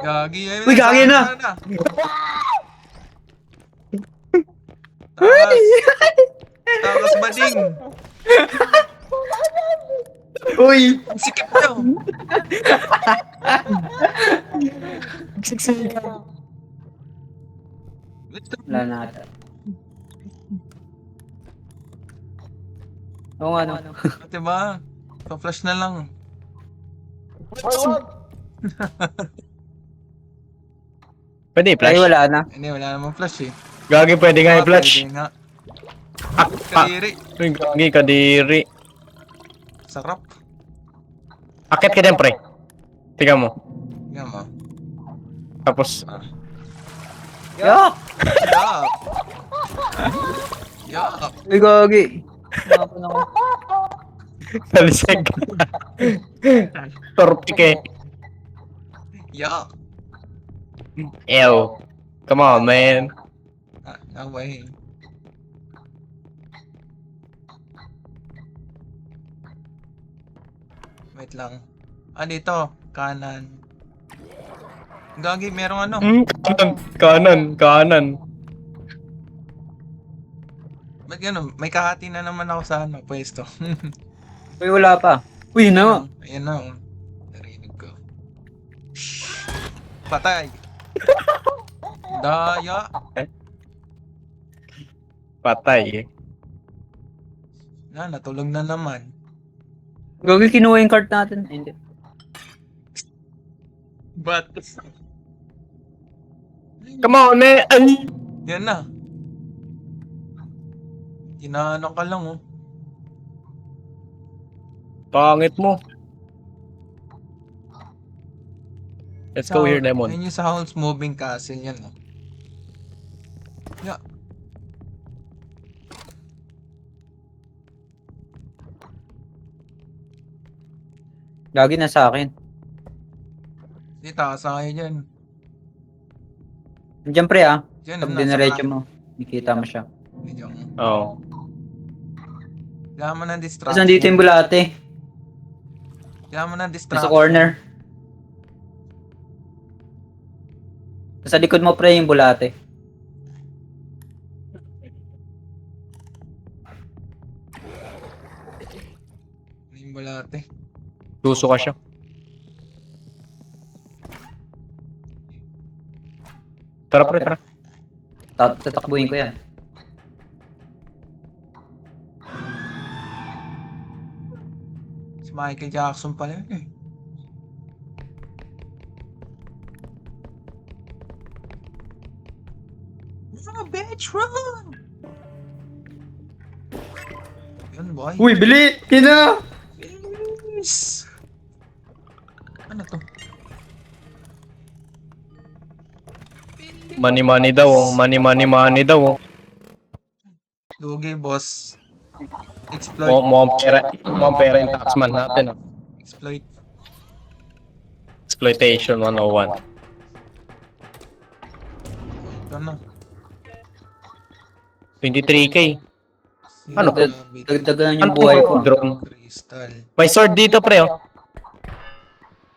E: Gagi. Ayun
B: Uy, gagi na!
E: Takas bading.
B: Uy!
E: Sikip daw.
B: Wala na ata. Oo nga, no.
E: Diba? Pa-flash na lang.
C: Pwede,
B: Ay,
C: flash.
B: wala na.
E: Hindi, wala namang flash eh.
C: Gagi, pwede nga i-flash.
E: Pwede nga.
C: Ah,
E: Kadiri.
C: Uy, gagi, kadiri.
E: Sarap.
C: Akit ka dyan, pre. Tingnan mo.
E: Tingnan mo.
C: Tapos,
B: Yak!
E: Yuck! Yuck!
B: Uy, gagi. Nakapon ako.
C: nalisag. Torpike.
E: Yuck!
C: Ew. Come on, man.
E: Away. Wait lang. Dito. Kanan. Gagi, merong ano.
C: Kanan.
E: Ba't gano'n? May kahati na naman ako sa ano, pwesto.
B: Uy, wala pa. Uy, no.
E: Ayan na. Oh. Narinig ko. Patay! Daya!
C: Patay.
E: Natulog na naman.
B: Gagi, kinuha yung cart natin. Ay, hindi.
E: But,
C: Come on, man. Ay!
E: yan na. Inaano ka lang, oh.
C: Pangit mo. Let's go here, Lemon.
E: Ayun yung sa Howl's Moving Castle, yan, oh. Yeah.
B: Gagi na sa akin.
E: Hindi, takas na kayo dyan.
B: Diyan pre ah.
E: Dyan,
B: Pag
E: nasa
B: dinaretso
E: ka-
B: mo, nakikita mo siya.
E: Dyan.
C: Oo.
E: Kailangan mo ng
B: Tapos
E: distraction.
B: nandito yung bulate.
E: Kailangan mo ng
B: Nasa
E: distraction.
B: corner. Sa likod mo pre yung bulate.
E: Yung bulate.
C: Gusto ka siya. Tara, pre, tara.
B: Tatakbuhin ko yan.
E: Si Michael Jackson pala yun, eh. Bitch, run! Yun, boy.
B: Uy, bili! Kina!
E: Bilis! Ano to?
C: Money daw, oh. Money daw, oh.
E: Lugi, boss. Exploit.
C: Mukhang pera yung taxman natin, oh.
E: Exploit.
C: Exploitation 101.
E: Ito na.
C: 23k. Ano to?
B: Dagdagan yung
C: Ano
B: buhay ko.
C: drone?
E: Crystal.
C: May sword dito, pre, oh.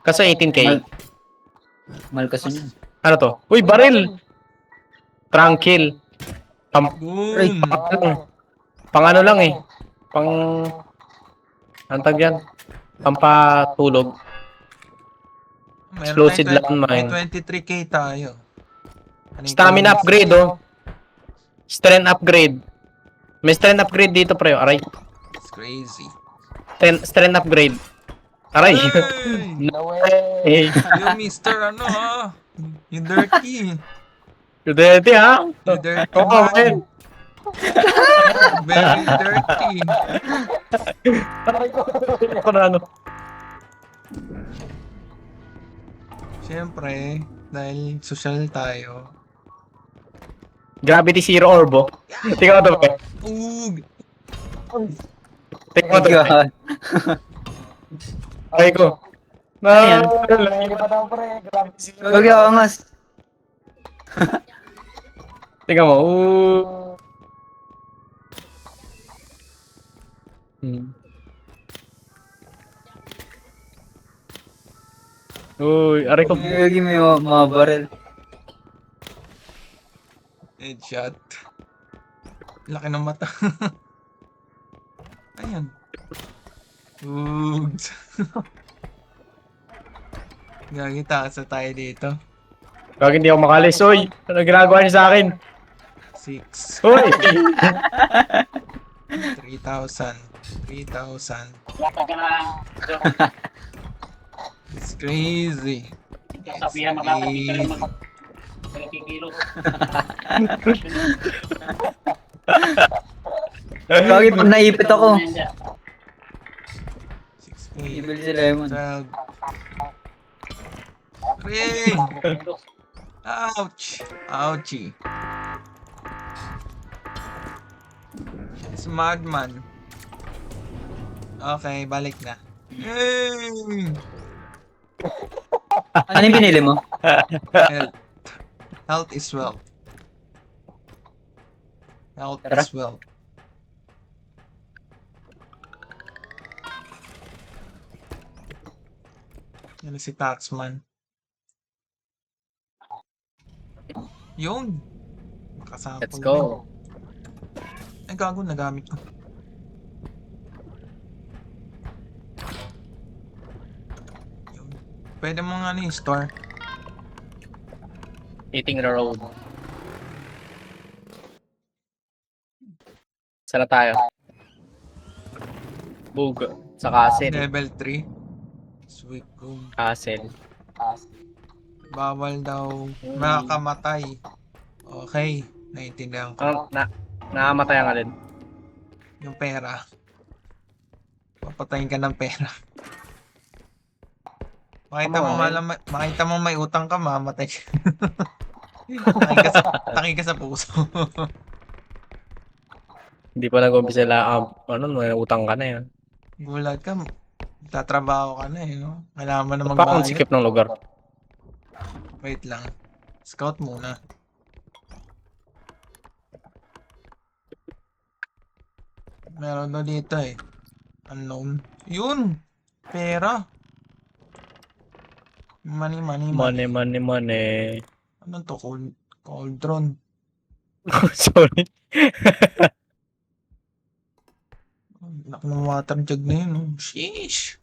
C: Kaso 18k.
B: Mahal kasi yun.
C: Ano to? Uy, baril! Tranquil.
E: Boom!
C: Pang ano lang, eh. Pang... Antag yan? Pampatulog. Explosive landmine.
E: May 23k tayo. Ano yung
C: Stamina
E: bonus?
C: upgrade, oh. Strength upgrade. May strength upgrade dito, pre. Aray.
E: It's crazy.
C: Strength upgrade. Aray.
E: Hey!
D: No way!
C: Eh,
E: You mister ano ah? You dirty.
C: Dede, ha?
E: You dirty
C: Oo,
E: man. Very dirty.
C: Ako na ano.
E: Siyempre, dahil social tayo.
C: Gravity Zero Orb, oh. Tingnan mo to, pre.
E: Ug!
C: Tingnan mo
B: Oh
C: to, pre.
B: God.
C: Ay ko.
B: Ayan.
D: Hindi pa daw pre, grabe.
B: Gagi ako angas.
C: Tingnan mo. Ooh. Uy, aray ko.
B: Gagi may mga baril.
E: Headshot. Laki ng mata. Ayan. Ug! Gagi, taas na tayo dito.
C: Kag hindi ako makalis. Uy, ano ginagawa niyo sa akin?
E: 6.
C: Uy!
E: 3,000. 3,000. It's crazy. It's crazy.
B: Gagi pag naipit ako.
E: 6, 8,
B: Ibili si Lemon.
E: 12. Ring! Ouch! Ouchie. It's madman. Okay, balik na. Yay!
B: Ano yung binili mo?
E: Health. Health is wealth. Health
B: Tara.
E: is wealth. Yan si Taxman. Yun. Makasample.
C: Let's go.
E: Ay, gago, nagamit ko. Yun. Pwede mo nga ano yung store.
C: Eating the road. Saan na tayo? Bug. Sa castle.
E: Level 3. Sweet room.
C: Castle.
E: Bawal daw makakamatay. Okay, naiintindihan ko.
C: Ano, nakamatay ang alin?
E: Yung pera. Papatayin ka ng pera. Makita mo may utang ka, mamatay ka. Taki ka sa puso.
C: Hindi pa nag-umpisa lang. Ano, may utang ka na yan.
E: Gulat ka, tatrabaho ka na eh, no? Kailangan mo na
C: Ba't pa akong
E: magbayad.
C: sikip ng lugar?
E: Wait lang. Scout muna. Meron daw dito eh. Unknown. Yun! Pera! Money, money, money.
C: Money, money, money.
E: Anong to? Cauldron.
C: Sorry.
E: Laki ng water jug na yun. Oh. Sheesh!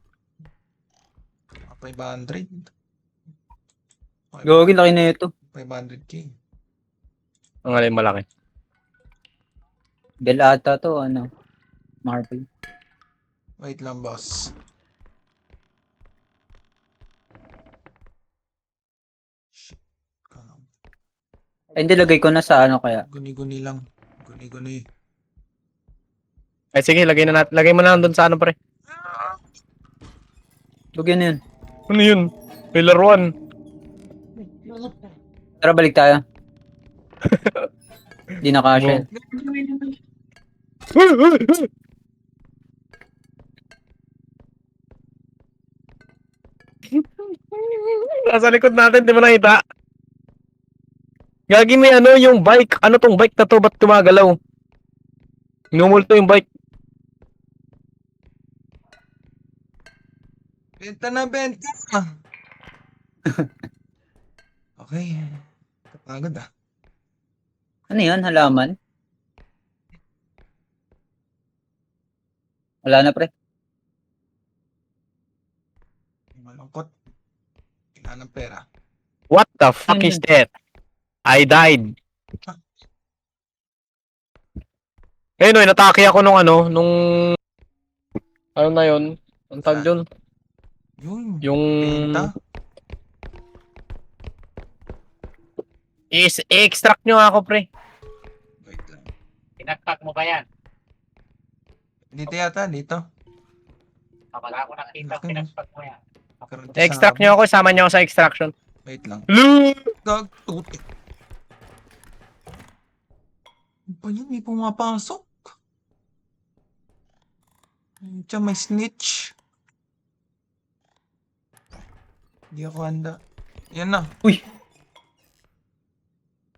E: 500.
B: Gawagin, laki na ito.
E: 500k.
C: Ang alin malaki.
B: Bell ata to, ano. Marble.
E: Wait lang, boss. Shit.
B: Ay, hindi, lagay ko na sa ano kaya.
E: Guni-guni lang. Guni-guni.
C: Ay sige, lagay mo na lang doon sa ano pre.
B: Lagyan na yun.
C: Ano yun? Pillar 1.
B: Tara, balik tayo. Di na kasya.
C: Nasa likod natin, di mo nakita? Gagi may ano yung bike. Ano tong bike na to? Ba't tumagalaw? Numulto yung bike.
E: Benta na, benta! Okay. Kapagod ah.
B: Ano yun? Halaman? Wala na, pre.
E: Malungkot. Kailangan ng pera.
C: What the fuck is that? I died. Eh no, inatake ako nung ano na yun? Ang tag yun?
E: Yun.
C: Yung
E: Benta.
C: i-extract nyo ako pre.
E: Wait lang.
C: Pinagtag mo ba yan?
E: Dito yata, dito.
C: Wala ko nakita
E: pinagtag
C: mo yan.
E: Karoon
C: Extract nyo ako, isama nyo ako sa extraction.
E: Wait lang.
C: Lu!
E: Gagtuti. Ano ba yun? May pumapasok. Ayun siya, may snitch. Hindi ako handa. Yan na.
B: Uy!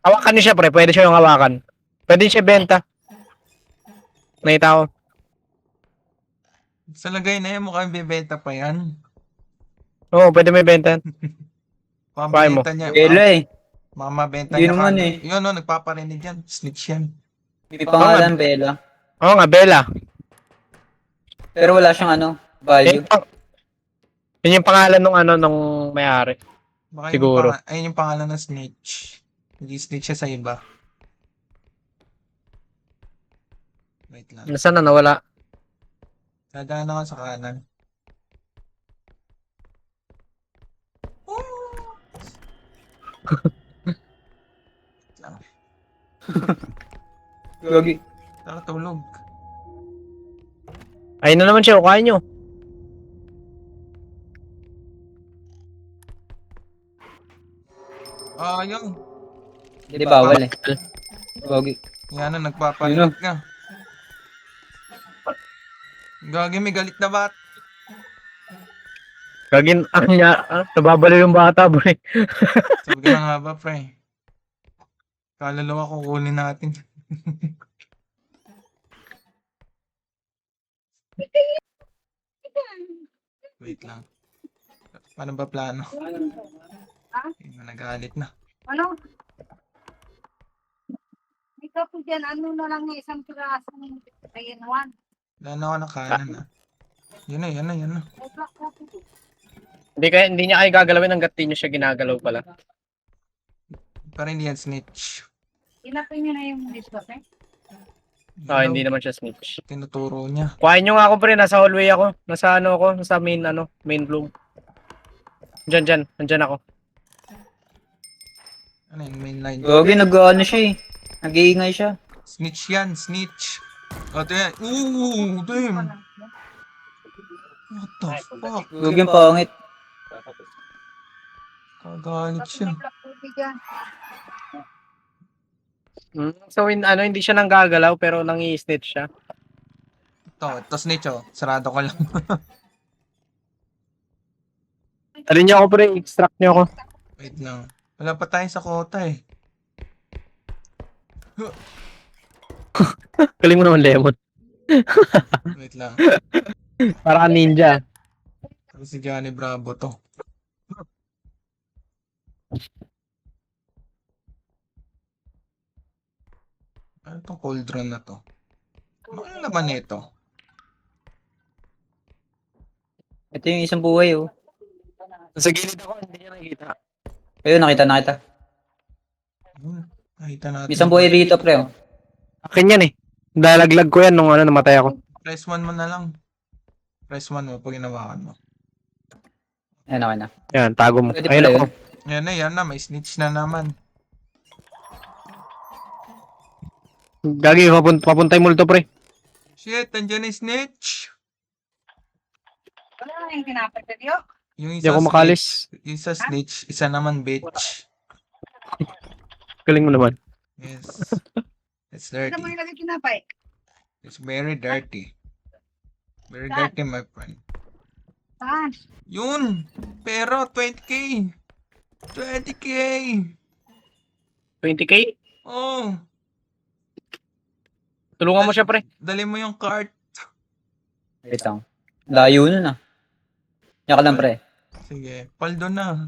C: Hawakan niyo siya pre, pwede siya yung hawakan. Pwede siya benta. Nakita ko.
E: Sa lagay na yan, mukhang bibenta pa yan.
C: Oo, pwede may benta. Kaya mo.
E: Pambenta niya.
B: Bella eh.
E: Mamabenta
B: Hindi
E: niya
B: naman
E: kagad.
B: eh.
E: Yun, no, nagpaparinig yan. Snitch yan.
B: May pangalan, Bella.
C: Oo nga, Bella.
B: Pero wala siyang ano, value.
C: Yun yung pangalan nung may-ari.
E: Baka
C: Siguro.
E: Ayun yung pangalan ng snitch. Hindi snitch siya sa iba. Wait lang.
C: Nasaan na nawala?
E: Dadaan ako sa kanan. Wait lang.
B: Gagi.
E: Tara, tulog.
C: Ayun na naman siya, ukain nyo.
E: kayo.
B: Hindi bawal eh. Gogi.
E: Yan na, nagpapalit nga. Gagi, may galit na bat.
C: Gagin, nababalo yung bata, boy.
E: Sabi ka na nga ba, pre? Kalalawa kukunin natin. Wait lang. Paano ba plano? Yung nagalit na.
A: Ano? Ikaw po dyan, ano na lang yung isang piraso ng ayan, one.
E: Wala na ako ng kanan ah. Yan na, yan na, yan na.
A: Ay, black coffee po.
C: Hindi niya kayo gagalawin hanggat di niya siya ginagalaw pala.
E: Para hindi yan snitch.
A: Inapin niyo na yung discos eh.
C: Hindi naman siya snitch.
E: Tinuturo niya.
C: Kuhain nyo nga ako pre, nasa hallway ako. Nasa ano ako, nasa main room. Nandyan ako.
E: Ano yun, main line.
B: Gogi, nag-ano siya eh. Nag-iingay siya.
E: Snitch yan, snitch. O, ito yan. Ooh, damn. What the fuck?
B: Gogi ang pangit.
E: Kagalit siya.
A: May black coffee dyan.
C: So hindi siya nang gagalaw pero nang i-snitch siya.
E: Ito snitch oh. Sarado ko lang.
C: Alin niyo ako pre, extract niyo ako.
E: Wait lang. Wala pa tayo sa kota eh.
C: Galing mo naman lemon.
E: Wait lang.
C: Para ka ninja.
E: Sabi si Johnny Bravo to. Ano tong cauldron na to? Ano laman nito?
B: Ito yung isang buhay oh.
C: Sa gilid ako, hindi niya nakikita.
B: Ayun, nakita.
E: Nakita natin.
B: Isang buhay rito, pre oh.
C: Akin yan eh. Dalaglag ko yan nung namatay ako.
E: Press 1 mo na lang. Press 1 mo pag hinawakan mo.
B: Ayan, okay na.
C: Yan, tago mo.
B: Pwede
C: Ayun
B: pala
C: ako.
B: yun.
E: Yan na. May snitch na naman.
C: Gagi, papuntay mo to pre.
E: Shit, andyan yung snitch.
A: Wala na yung pinapagdadiyo.
E: Yung
C: Hindi ako makalis.
E: Yung isa snitch, isa naman bitch.
C: Galing mo naman.
E: Yes. It's
A: Ano mo
E: dirty.
A: yung lagi kinapay?
E: It's very dirty. Very
A: Saan?
E: dirty, my friend.
A: Saan?
E: Yun! Pero 20k! 20k!
C: 20k?
E: Oh!
C: Tulungan mo siya pre.
E: Dali mo yung cart.
B: Wait lang. Layo nun ah. Yan ka lang, pre.
E: Sige, paldo na.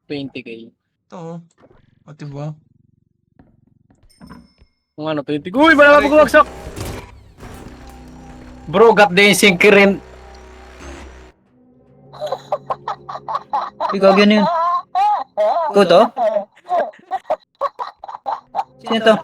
C: 20k.
E: Ito. O, diba?
C: Kung ano, 20k. Uy, wala ka bumagsak! Bro, got the sync rin.
B: Ikaw, yun. Ikaw to? Sino to?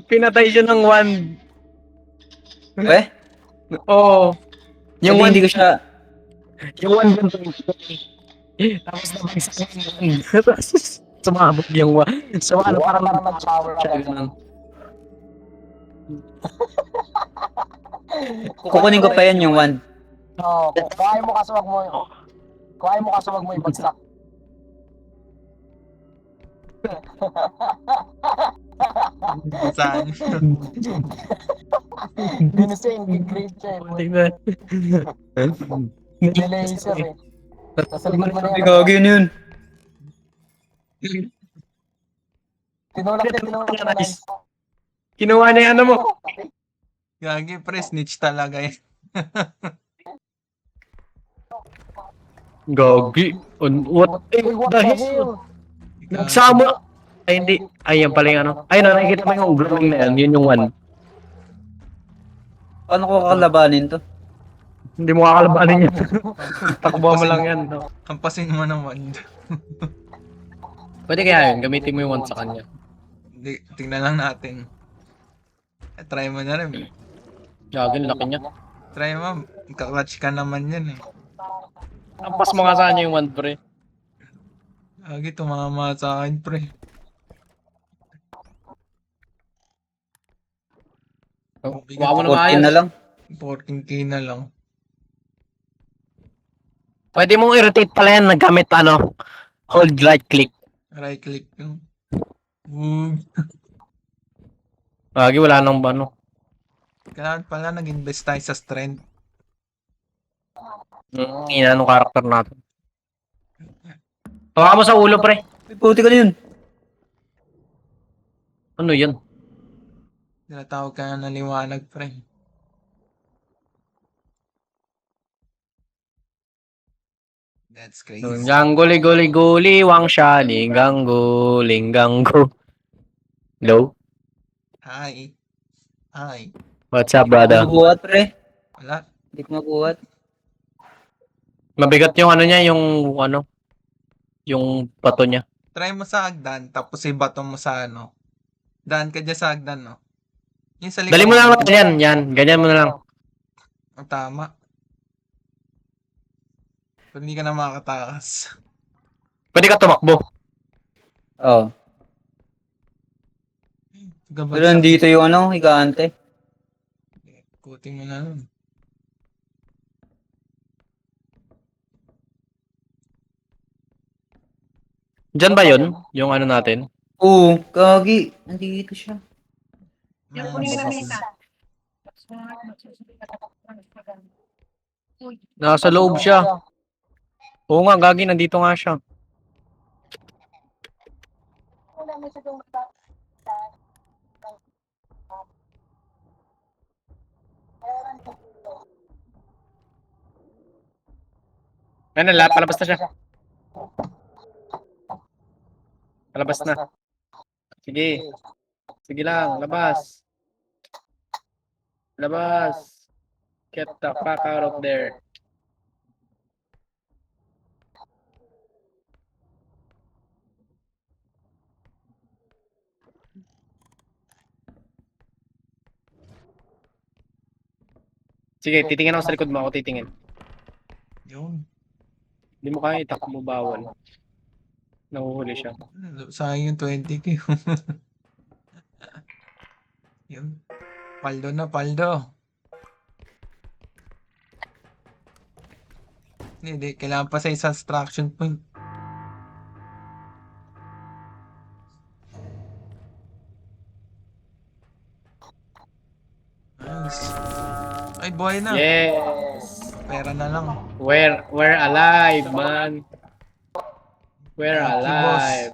C: Pinatay siya ng one.
B: Eh?
C: Oo.
B: Yung
C: Yung one,
B: hindi ko siya...
C: yung one ganito. Tapos nabagsak yung one. Tapos sumabog yung one. So ano, parang
D: nag-power
C: siya
D: ka
C: ganun.
B: Kukunin ko pa yan yung one.
D: Oo, kuhain mo kasi wag mo. Kuhain mo kasi wag mo ibagsak.
E: Saan?
D: Binusing, grade siya eh.
C: Tingnan.
D: Nilaser eh. Nasa likod mo na yan.
B: Ikaw, yun.
D: Tinulak na
C: Nice. Kinuha na yung ano mo.
E: Gagi, pre, snitch talaga eh.
C: Gagi. What
D: Uy, what
C: the
D: the
C: hell?
D: hell?
C: Nagsama. Ay, hindi. Ay, yan pala yung ano. Ay, nakikita mo yung glowing na yan. Yun yung one.
B: Paano ko kakalabanin to?
C: Hindi mo kakalabanin yan. Takbo mo lang yan. No?
E: Kampasin mo naman.
C: Pwede kaya yun. Gamitin mo yung one sa kanya.
E: Tingnan lang natin. Try mo na rin.
C: Gagi, laki niya.
E: Try mo. Kaklatch ka naman yan eh.
C: Ampas mo nga sa kanya yung 1, pre.
E: Lagi tumama sa akin, pre.
C: Kuha mo na
B: 14
C: maayos.
B: na lang.
E: 14k na lang.
C: Pwede mong i-rotate pala yan nagamit hold right click.
E: Right click yung. Boom.
C: Lagi wala nang
E: Kailangan pala nag-invest tayo sa strength.
C: ina nung character natin. Hawakan mo sa ulo, pre.
B: Uy, puti ka na yun.
C: Ano yun?
E: Tinatawag ka na liwanag, pre. That's crazy.
C: Gangoli goli goli wang shani ganguling ganggo. Hello?
E: Hi. Hi.
C: What's up,
B: Hindi ko
C: brother?
B: mabuhat, pre.
E: Wala.
B: Hindi ko mabuhat.
C: Mabigat yung niya, yung bato niya.
E: Try mo sa hagdan, tapos ibato mo sa Daan ka dyan sa hagdan, no? Yung sa likod.
C: Dali mo na lang yan, ganyan mo na lang.
E: Ang tama. Pero hindi ka na makakatakas.
C: Pwede ka tumakbo.
B: Oo.
E: Gabagsak.
B: Pero nandito yung higante.
E: Kuting mo na nun.
C: Diyan ba yun? Yung natin?
B: Oo, kagi. Nandito siya.
A: Yung kunin sa mesa. Uy,
C: Nasa loob siya. Oo nga, gagi, nandito nga siya. Ano, palabas na siya. Palabas na. Sige. Sige lang, labas. Labas. Get the fuck out of there. Sige, titingin ako sa likod mo. Ako titingin.
E: Yun.
C: Hindi mo kaya itakbo mo bawal. Nahuhuli siya.
E: Sayang yung 20k. Yun. Paldo na, paldo. Hindi. Kailangan pa sa isang extraction point. Nice. Ay, buhay na.
C: Yes!
E: Pera na lang.
C: We're alive, man. We're
E: Thank you, boss.
C: alive.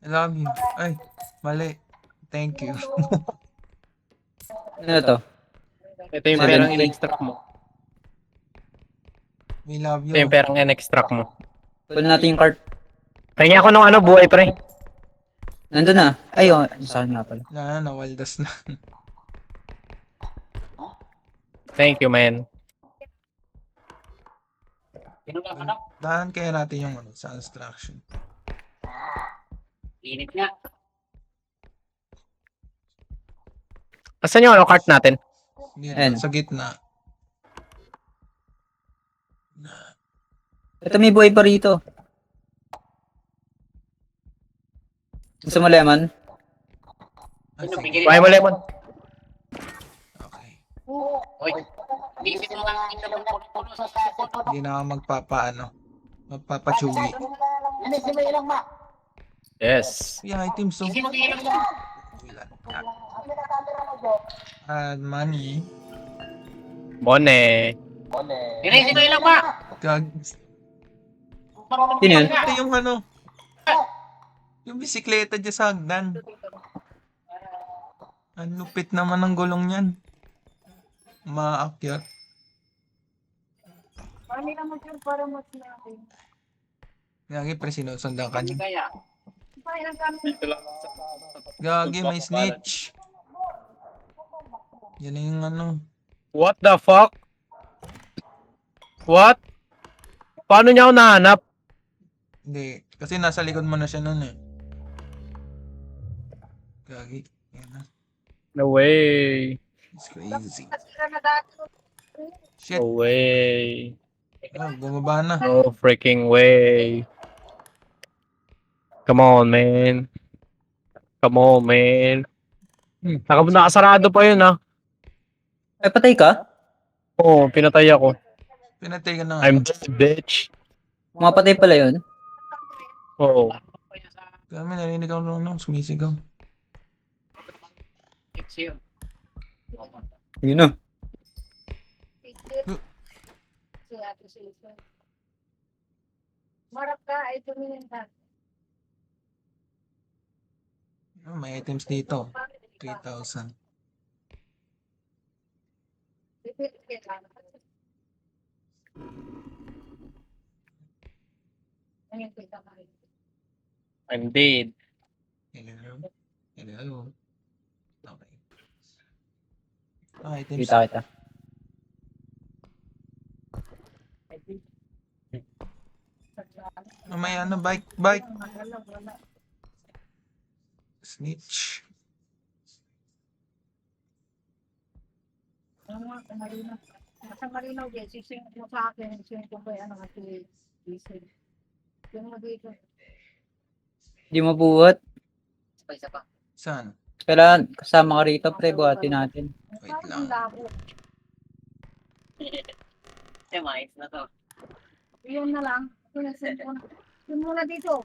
E: I love you. Ay, mali. Thank you.
B: Ano to?
C: Ito yung
B: 70.
C: perang in-extract mo.
E: We love
C: Ito yung
E: you.
C: perang in-extract mo.
B: Kunin natin yung cart.
C: Kaya ako nung buhay, pre.
B: Nandun na. Ay, saan nga pala.
E: Na, nawaldas na.
C: Thank you, man.
E: Dahan kaya natin yung sa extraction.
A: init nga.
C: Asan yung cart natin?
E: Hindi,
B: Ayan.
E: sa gitna.
B: Ito may buhay pa rito. Gusto mo lemon?
E: Ah, sige.
C: Buhay mo, Lemon.
E: Okay.
A: Uy, isip mo nga ito ng puno sa puno.
E: Hindi na ako magpapachewy.
A: Ano, sino ilang ma?
C: Yes.
E: Yeah, items so.
A: Sino ilang ma?
E: Add money.
C: Mone.
A: Sino ilang ma?
E: Gag.
B: Sino yun?
E: Ito yung yung bisikleta dyan sa hagdan. Ang lupit naman ng gulong yan. Maakyat.
A: Marami naman yun para mas natin.
E: Gagi, pre, sinusundan ka niya.
A: Kaya. Parang kami.
E: Gagi, may snitch. Yan na yung
C: What the fuck? What? Paano niya ako nahanap?
E: Hindi. Kasi nasa likod mo na siya nun eh. Gagi. Yan na.
C: No way.
E: It's crazy.
A: Sila na dati.
E: Shit.
C: No way.
E: Ah, bumaba na.
C: No freaking way. Come on, man. Come on, man. Nakasarado pa yun, ah.
B: Ay, patay ka?
C: Oo, pinatay ako.
E: Pinatay ka ng
C: I'm
E: ano?
C: dead, bitch.
B: Mapatay pala yun.
C: Oo.
E: Kami narinig ako nung sumisigaw.
B: Yun na.
A: Si Ate Silvia. Marap ka, ay tumingin ka.
E: Ah, may items dito. 3,000.
A: Pipili ka. Ngayon, kita ka rin.
C: I'm dead.
E: Hello. Hello. Okay. Ah, items.
B: Kita kita.
E: Ah, may ano, bike. Snitch.
A: Nasa malinaw din, sising mo sa akin, sising ko kaya ano kasi sising. Yung mo dito.
B: Hindi mabuhat.
E: Saan?
B: Kailangan kasama ka rito, pre. Buhatin natin.
E: Wait
A: Parang
E: lang.
A: ang labo. Yun na lang. Pinasend ko na. Yun muna dito.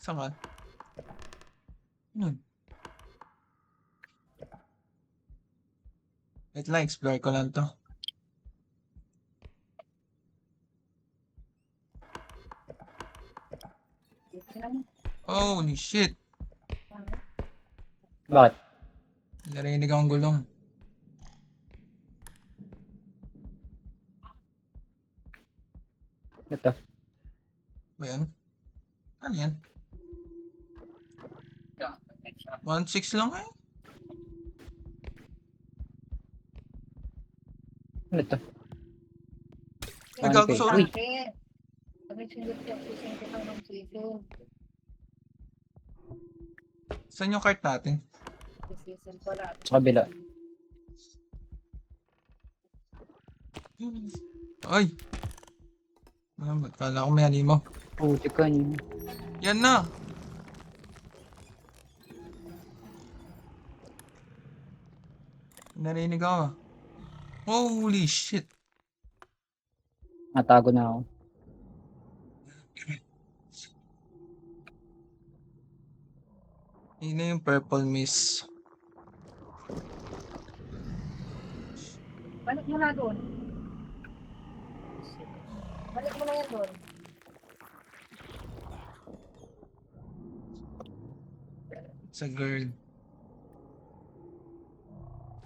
E: Saan ka? Yun. Wait lang, explore ko lang to. Holy shit.
B: Bakit?
E: Narinig akong gulong.
B: Ito.
E: Ba yan? Ano yan? 1.6 lang eh.
B: Ano ito?
E: Ay, gago, sorry.
A: Kami singit ko, sising ko ng sising.
E: Saan yung cart natin?
A: Sising ko lang.
B: Sa kabila.
E: Ay! Ba't kala ko may halimaw?
B: Puti ka niyo.
E: Yan na! Narinig ako. Holy shit!
B: Natago na ako.
E: Yun na yung purple mist.
A: Balik mo na doon. Balik mo na yan doon.
E: It's a girl.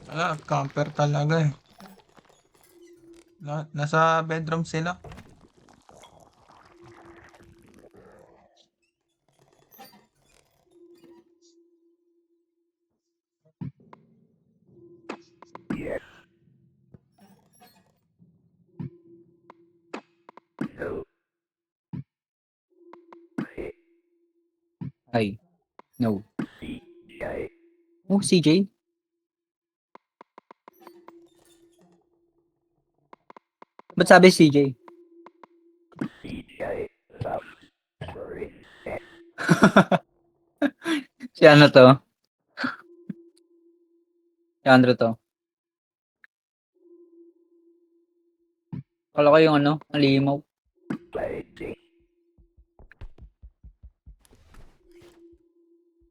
E: Wala, camper talaga eh. Nasa bedroom sila.
B: Ay. No. Oh, CJ? Ba't sabi CJ? Si ano to? Si Andrew to. Kala ko yung ano, ang limaw.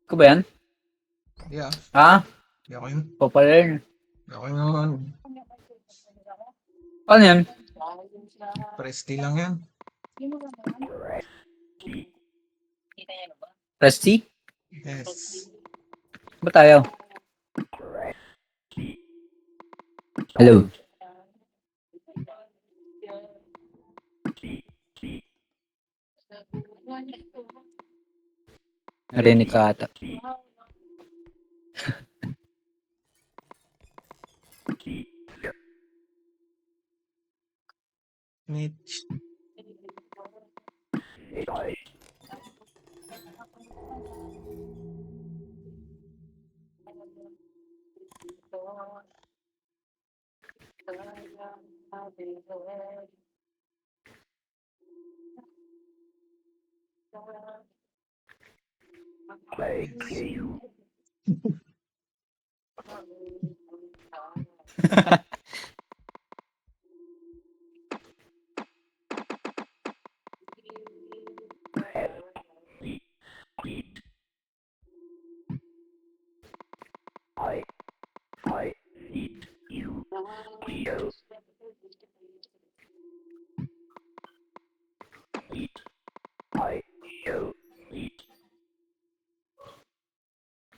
B: Ikaw ba yan?
E: Yeah,
B: Ha?
E: di ako yun.
B: Popolern.
E: Di ako yun.
B: Ano yan?
E: Presti lang yan.
B: Rusty?
E: Yes.
B: Ba tayo? Hello? Narinig ka ata.
E: Mitch.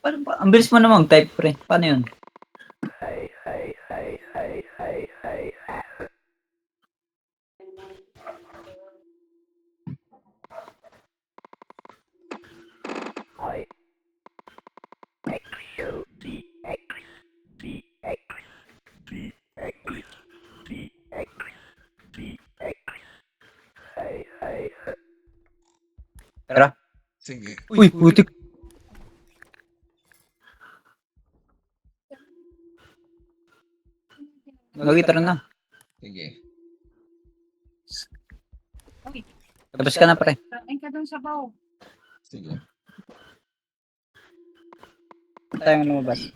B: Paano ba? Ang bilis mo namang type, pre. Paano yun? Tara.
E: Sige.
B: Uy, putik. Gagi, tara na.
E: Sige.
B: Tapos ka na, pre.
A: Kain ka dun sa baw.
E: Sige.
B: Tayong lumabas.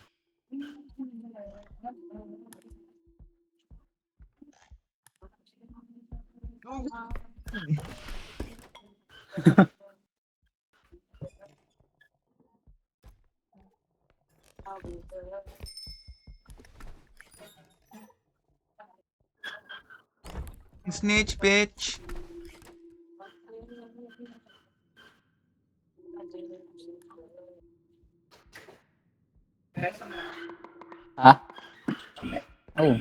E: Snitch, bitch.
B: Ha? Oh.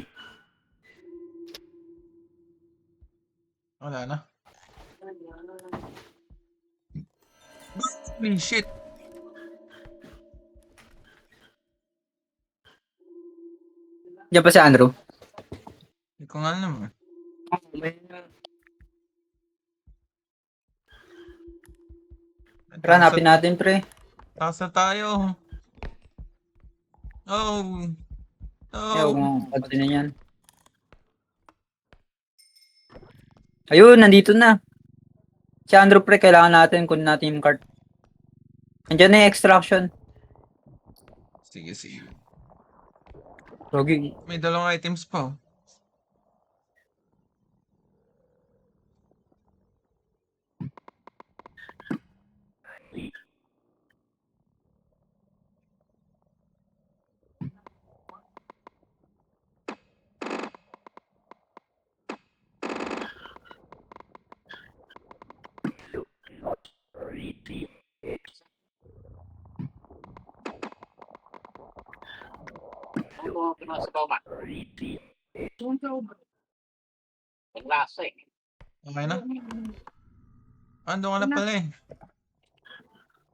E: Wala na. Holy shit.
B: Diyan pa si Andrew.
E: Hindi ko nga alam.
B: Tara, hanapin natin, pre.
E: Tasa tayo. Oh.
B: Ayaw
E: Oh.
B: kung pagdinin yan. Ayun, nandito na. Si Andrew, pre, kailangan natin kunin natin yung cart. Nandiyan na yung extraction.
E: Sige, sige.
B: Rogi.
E: May dalawang items pa.
A: Doon sa ubo.
E: Okay na? Ando ka na pala eh.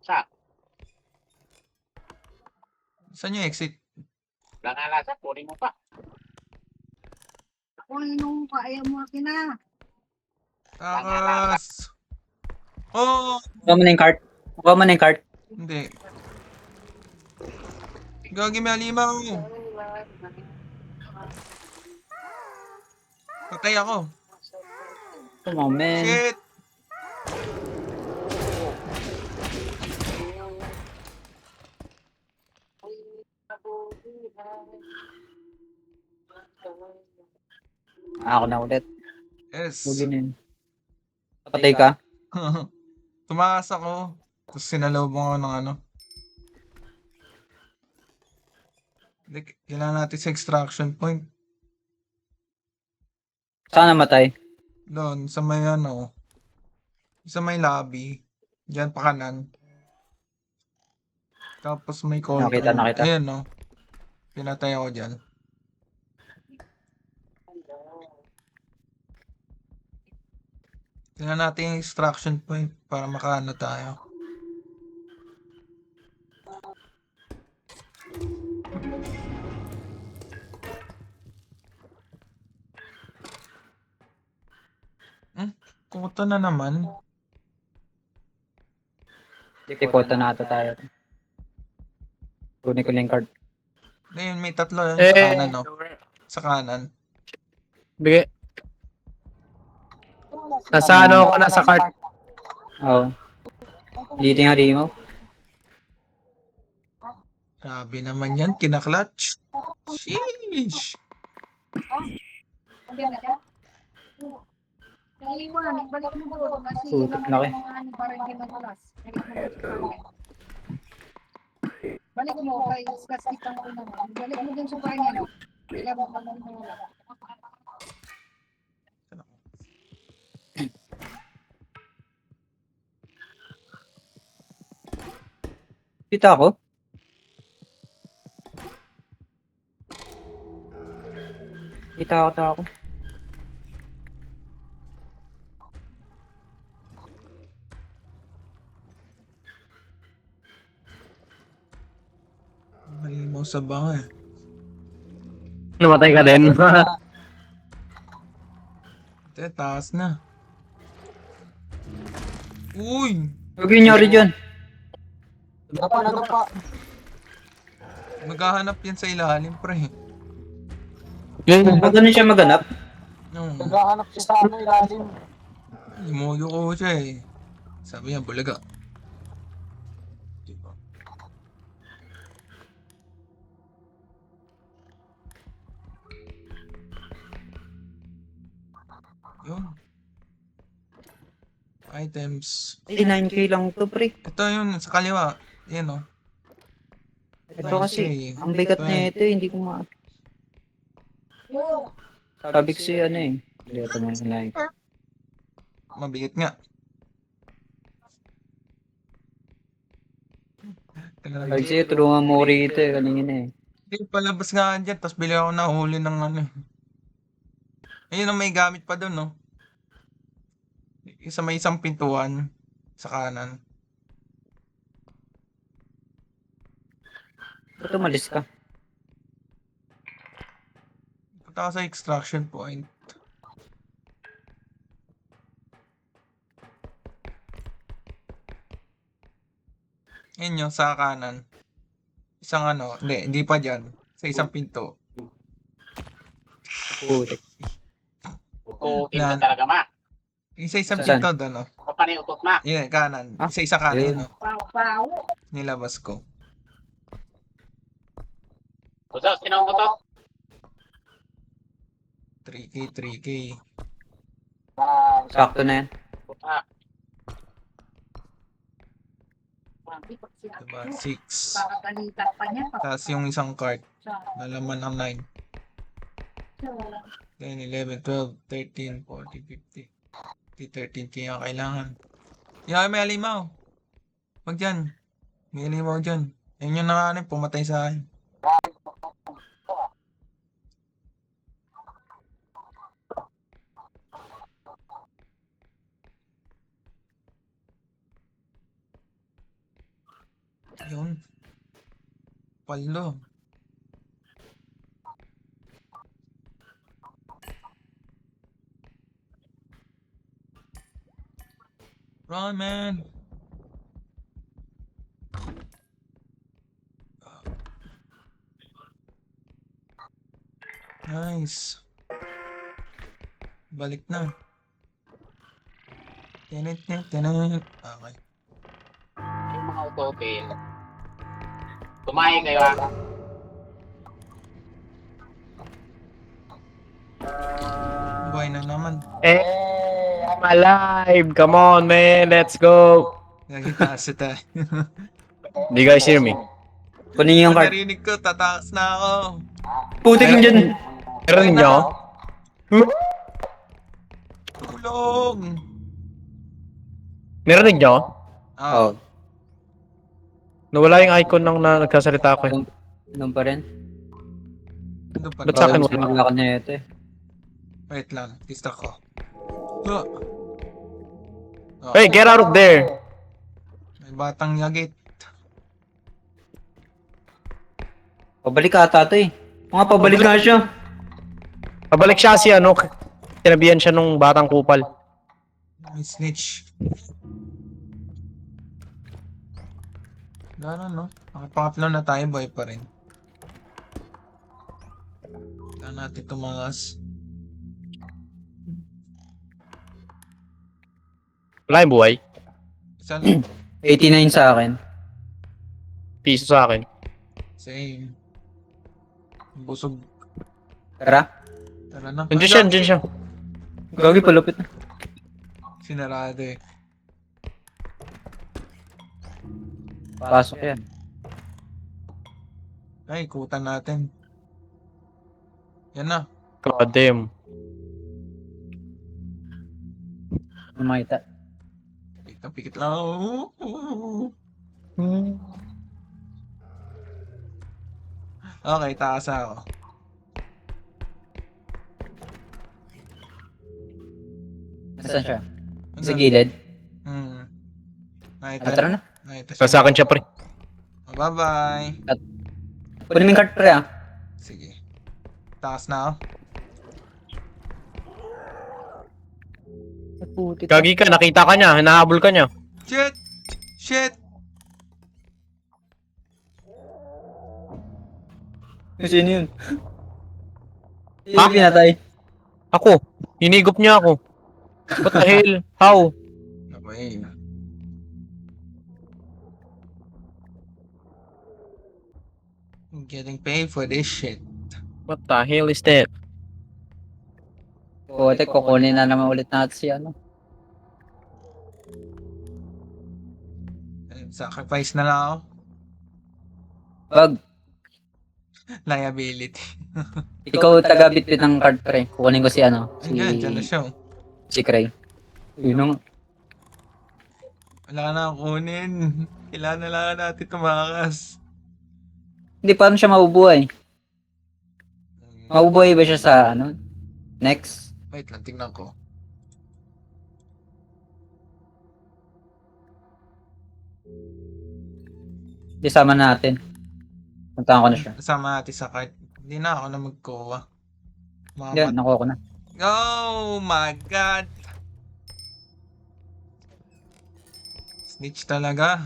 F: Saan?
E: Saan yung exit?
F: Wala nga lasa, kunin mo pa.
A: Ako nung kaya mo na.
E: Takas! Oh!
B: Kuha mo na yung cart. Kuha mo na yung cart.
E: Hindi. Gagi may alimaw. Patay ako.
B: Come on, man.
E: Shit!
B: Ako na ulit.
E: Yes.
B: Rogi na yun. Patay ka?
E: Tumakas ako. Tapos sinalubong ako ng ano. Kailangan natin sa extraction point.
B: Saan namatay?
E: Doon, sa may ano. Sa may lobby. Diyan pa kanan. Tapos may call.
B: Nakita.
E: Ayan no. Pinatay ako dyan. Tingnan natin yung extraction point para makaano tayo. Kuta na naman.
B: Tikota na ata tayo. Kunin ko na yung cart.
E: Ayun, may tatlo yun
C: Eh,
E: sa kanan, no? Sa kanan.
C: Bigay. Nasa ano ako, nasa cart.
B: Oo. Hindi tingali mo.
E: Grabe naman yan, kinaklatch. Sheesh.
A: Hindi na siya. Naiwan, balik mo doon. Kasi yun
B: Putik
A: naman
B: laki.
A: yung mga ano, parang hindi magulas. Balik mo doon sa parang. Balik mo kay Skastik ang una mo. Balik mo doon sa parang ano. Kailan mo naman mo wala.
B: Kita ako? Kita ako.
E: Malimaw sa banga eh.
C: Namatay ka din.
E: Ito, taas na. Uy!
B: Huwag yung nyari dyan.
D: Nadapa.
E: Maghahanap yan sa ilalim, pre.
C: Yun.
B: Huwag ganun siya maganap.
E: No,
D: Naghahanap siya sa ano, ilalim.
E: imuyo ko siya eh. Sabi niya, bulaga. Diba? Yun. Items.
B: Ay, 9K lang to, pre.
E: Ito yun, sa kaliwa. Yan o.
B: Ito kasi, ang bigat na ito, hindi ko ma... Sabi ko si ano eh. Hindi ito mo yung like.
E: Mabigat nga.
B: Sabi siya, tulungan mo ko rito eh, kanina eh.
E: Hindi, palabas nga dyan, tapos bili ako na huli ng ano. Ayun ang may gamit pa doon, no? Isa may isang pintuan sa kanan.
B: Ba't umalis ka?
E: Punta ka sa extraction point. Ayun yung sa kanan. Isang ano, hindi pa dyan. Sa isang pinto.
B: Putik.
F: Ututin ka
E: Yan.
F: talaga, ma.
E: Isa-isang
B: Saan?
E: pinto doon, no?
F: Papanay utot, ma.
E: Yun, kanan.
B: Ah,
E: Isa-isa kanan,
B: ayun.
E: no?
A: Pau.
E: Nilabas ko.
F: Kusa, sinong utot?
E: 3K.
B: Sakto na yan.
F: Puta.
E: Diba? 6.
A: Para galitan pa niya.
E: Tapos yung isang cart.
A: Sa
E: Nalaman ng 9. 10, 11, 12, 13, 14, 15. 13K ang kailangan. Yeah, may alimaw. Wag dyan. May alimaw dyan. Yan yung nakanin, pumatay sa akin. Yun. Palo. Run, man. Nice. Balik na. Tinit. Okay.
F: Yung mga utotin. Kumain kayo, ha?
E: Buhay na naman.
C: I'm alive. Come on, man. Let's go.
E: Nagitaas tayo.
C: Do you guys hear me?
B: Kunin niyo yung card.
E: Narinig ko, tataas na ako.
B: Putik yung dyan.
C: Meron niyo?
E: Tulong!
C: Meron niyo?
E: Ah,
B: Oo.
C: Nawala yung icon nang na nagkasalita ako.
B: Nung pa rin.
E: ano pa?
C: Ba't sa akin wala?
B: Wala ka na ito eh.
E: Wait lang, distract ko. Ah.
C: Hey, get out of there!
E: May batang yagit.
B: Pabalik ka ata ito eh. Mga pabalik nga siya.
C: Pabalik siya si ano, tinabihan siya nung batang kupal.
E: May snitch. Gano'n, no? Nakapangatlo na tayo, boy pa rin. Kailangan natin tumakas.
C: Wala yung buhay.
E: Saan?
B: 89 sa akin.
C: Piso sa akin.
E: Same. Busog.
B: Tara.
E: Tara na.
C: Nandiyan siya, nandiyan siya.
B: Gagi palupit na.
E: Sinarado eh.
B: Pasok yan.
E: Ay, ikutan natin. Yan na.
C: God damn.
B: Ano makita?
E: Pikit lang. Okay, taas ako.
B: Nasaan siya? Sa
E: Andun.
B: gilid?
E: Nakita.
B: Tara na.
E: Nakita
C: Sa akin siya, pre.
E: Bye-bye.
B: Kunin mo yung cart pre ah.
E: Sige. Taas na ako.
B: Puti.
C: Gagi ka, nakita ka niya, hinahabol ka niya.
E: Shit! Shit!
B: Sino yun? Sino
C: Ha?
B: yung pinatay?
C: Ako, hinigop niya ako. What the hell? How?
E: Okay. I'm getting paid for this shit.
C: What the hell is that?
B: Puti, kukunin na naman ulit natin si ano.
E: Sacrifice na lang ako.
B: Wag,
E: Liability.
B: ikaw taga-bitbit ng card pre. Kukunin ko si ano. Si,
E: Ayan, dyan na siya. Oh.
B: si Cray. Yun ang,
E: Wala na akong kunin. Kailangan na lang natin tumakas.
B: hindi paano siya mabubuhay? Mabubuhay ba siya sa ano? Next?
E: Wait lang, tingnan ko.
B: Di sama natin. Puntahan ko na siya.
E: Kasama natin sa cart. Hindi na ako na magkuha.
B: Hindi,
E: Mama.
B: nakuha ko na.
E: Oh my god! Snitch talaga.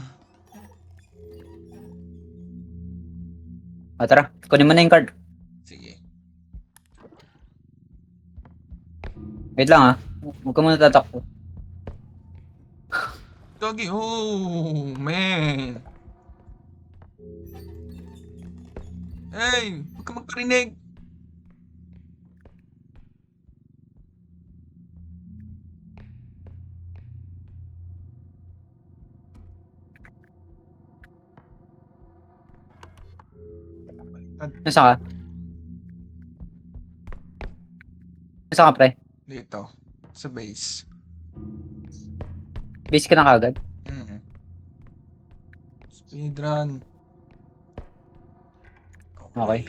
B: Tara, kunin mo na yung card.
E: Sige.
B: Wait lang ah. Huwag ka muna tatakbo.
E: Doggy, oh man. Hey, huwag ka magparinig.
B: Nasaan ka? Nasaan ka pre?
E: Dito, sa base.
B: Base ka na kagad?
E: Speedrun.
B: Okay.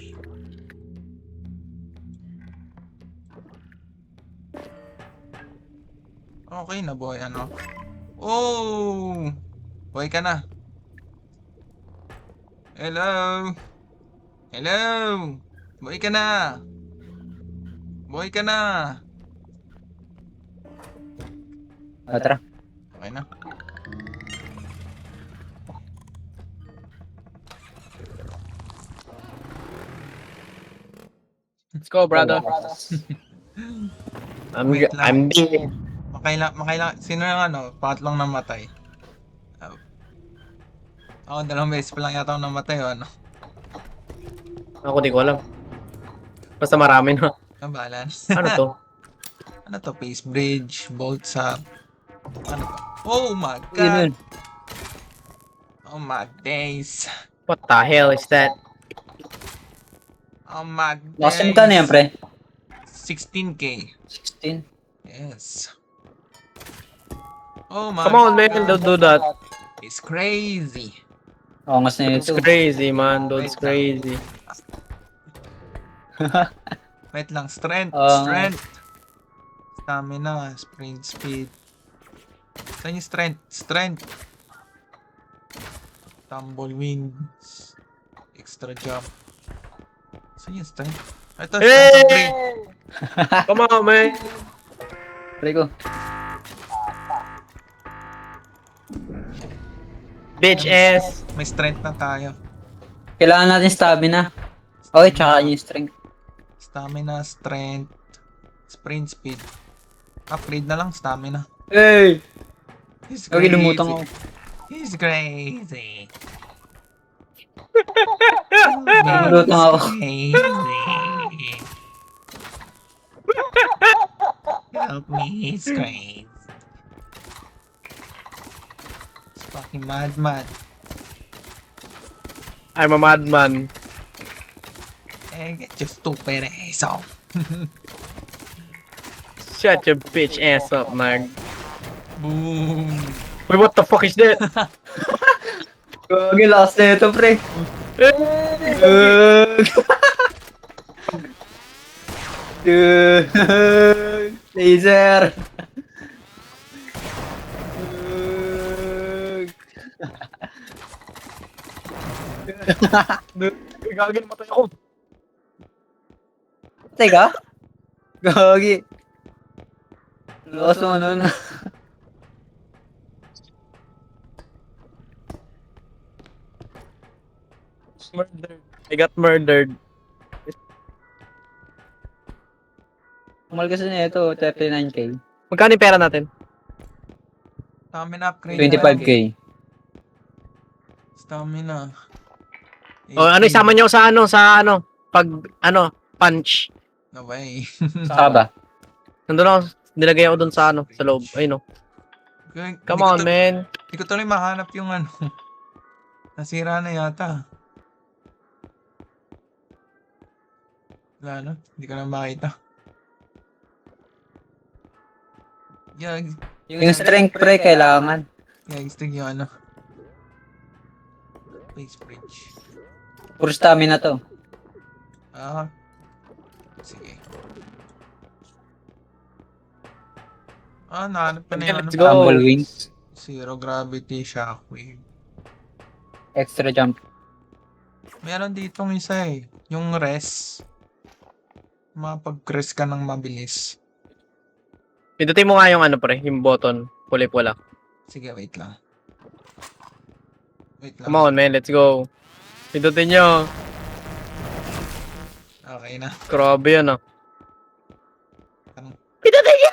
E: Okay na boy, ano? Oh! Boy ka na. Hello? Hello? Boy ka na. Boy ka na.
B: Tara.
E: Okay na.
C: Let's go, brother.
E: Wait lang.
C: I'm dead.
E: Sino yung ano? Patlong namatay. Ako, 2 beses pa lang yata ako namatay, o ano?
C: Ako di ko alam. Basta marami na.
E: Ang balan.
C: Ano to?
E: Ano to? Face bridge, bolt sa... Ano to? Oh my
B: Yun
E: god!
B: yun.
E: Oh my days!
C: What the hell is that?
E: Oh my days!
B: Last time ka na yan pre?
E: 16k.
B: 16.
E: Yes. Oh my
C: Come on, man. Don't do that.
E: It's crazy.
B: Ongas na
C: It's
B: ito.
C: crazy, man. That's crazy.
E: Wait lang. Strength.
B: Ah.
E: Strength. Stamina. Sprint speed. Saan yung strength? Strength. Tumble wings. Extra jump. Saan yung strength? Ito, strength upgrade.
C: Come on, man.
B: Pre ko.
C: Bitch ass.
E: May strength na tayo.
B: Kailangan natin stamina. Okay, tsaka yung strength.
E: Stamina, strength, sprint speed. Upgrade na lang, stamina.
B: Hey!
E: He's
B: Gagi, lumutang ako.
E: He's crazy.
B: Lumutang ako.
E: Crazy. Help me, he's crazy. It's fucking madman.
C: I'm a madman.
E: Eh, get your stupid ass off.
C: Shut your bitch ass up, man.
E: Boom.
C: Wait, what the fuck is that?
B: Gagi, last na ito, pre. Laser.
C: Gagi, matay ako.
B: Teka. Gagi. Lakas mo nun.
C: Murdered. I got murdered.
B: Kumal kasi na ito, 39k.
C: Magkano yung pera natin?
E: Stamina upgrade.
B: 25k.
E: Stamina.
C: O ano, isama niyo sa pag, punch.
E: No way.
B: Saka ba?
C: Nandun ako, nilagay ako dun sa sa loob. Ay no. Come on, man.
E: Hindi ko tuloy mahanap yung nasira na yata. Wala na. Hindi ko na makita.
B: Yung strength, pre, kailangan.
E: Gusto yung Space bridge.
B: Puro stamina to.
E: Ah. Sige. Nahanap pa na yung
C: Let's go.
B: Tumble wings.
E: Zero gravity shockwave.
B: Extra jump.
E: Meron ditong isa yung res. Mapag-rest ka ng mabilis.
C: Pindutin mo nga yung pre, yung button. Pula.
E: Sige, wait lang. Wait lang.
C: Come on, man. Let's go. Pindutin nyo.
E: Okay na.
C: Grabe yan, ah.
E: Anong-
C: Pindutin nyo!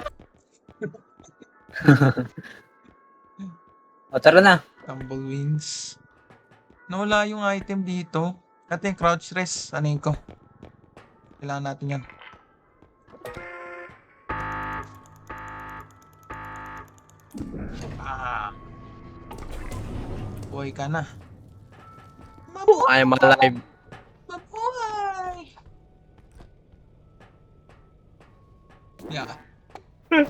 B: O, tara na.
E: Tumblewinds. Nawala yung item dito. At yung crouch rest. Ano ko? Kailangan natin yan. Buhay ka na.
C: I am alive.
E: Mabuhay! Yeah.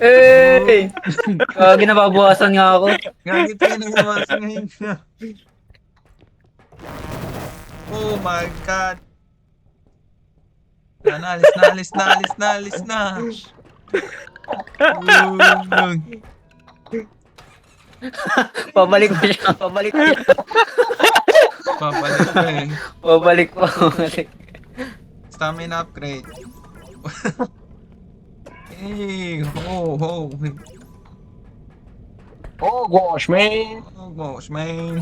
B: Hey! Gagi, nababawasan nga ako.
E: Gagi tayo na nawasan ngayon. Oh my god. Alis na.
B: Pabalik ko siya.
E: Babalik ko
B: Pabalik po.
E: Stamina upgrade. Hey, ho.
C: Oh gosh, man.
E: Oh gosh, man.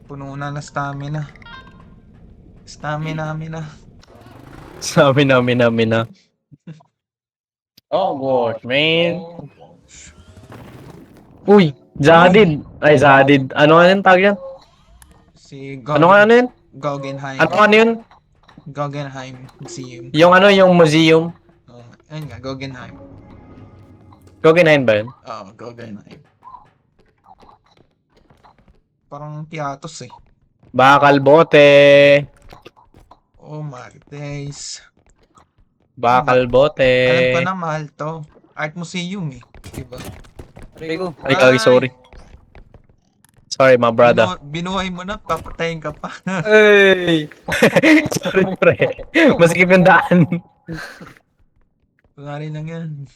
E: Puno na stamina. Stamina.
C: Sabi namin na. Oh gosh, man. Uy, Zadid. Ay, Zadid. Ano yan tawag yan?
E: Si
C: Ano yan?
E: Guggenheim.
C: Ano yun?
E: Guggenheim Museum.
C: Yung museum.
E: Oh, ayun nga, Guggenheim.
C: Guggenheim ba yun?
E: Oh, Guggenheim. Parang piatos
C: Bakal bote.
E: Oh my days.
C: Bakal bote.
E: Alam ko na mahal to. Art museum diba?
B: Rico.
C: Ay, kagi, sorry. Sorry, my brother.
E: Binuhay mo na, papatayin ka pa.
B: Hey!
C: Sorry, pre. Masikip yung daan.
E: Kunwari lang yan.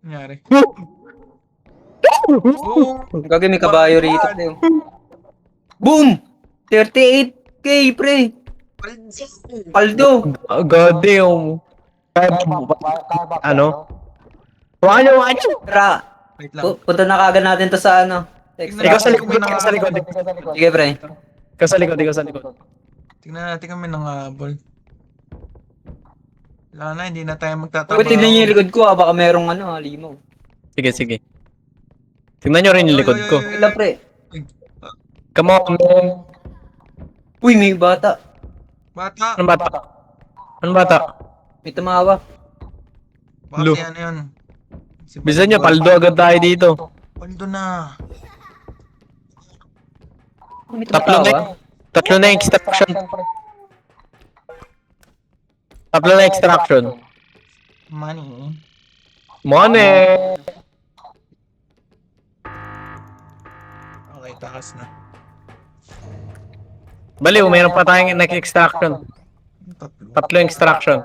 E: Nangyari. Oh!
B: Gagi, may kabayo rito. Pre. Boom! 38k, pre! Paldo!
C: God damn. Ano? Wala.
B: Tara!
E: Wait lang.
B: Punta na kagad natin to sa
C: Ikaw sa likod.
B: Sige, pre.
C: Ikaw sa likod.
E: Tingnan natin kami ng habol. Wala na, hindi na tayo
B: Uy,
E: magtatrabaho.
B: tignan niyo yung likod ko ah. Baka merong halimaw.
C: Sige, sige. Tingnan nyo rin yung likod ko.
B: Wait lang, pre.
C: Come on, man.
B: Uy, may bata.
E: Bata.
C: Anong bata? Anong bata?
B: May tumawa.
E: Baka
C: Lu.
E: si ano yun. Si
C: Bisan nyo,
E: Balbol.
C: paldo agad tayo dito.
E: Paldo na.
B: May
C: Tatlo na,
B: tumatawa.
C: tatlo na extraction.
D: pre.
C: Tatlo na extraction.
E: Money.
C: Money!
E: Okay, takas na.
C: Baliw, mayroon pa tayong next extraction.
E: Tatlo.
C: Tatlo yung extraction.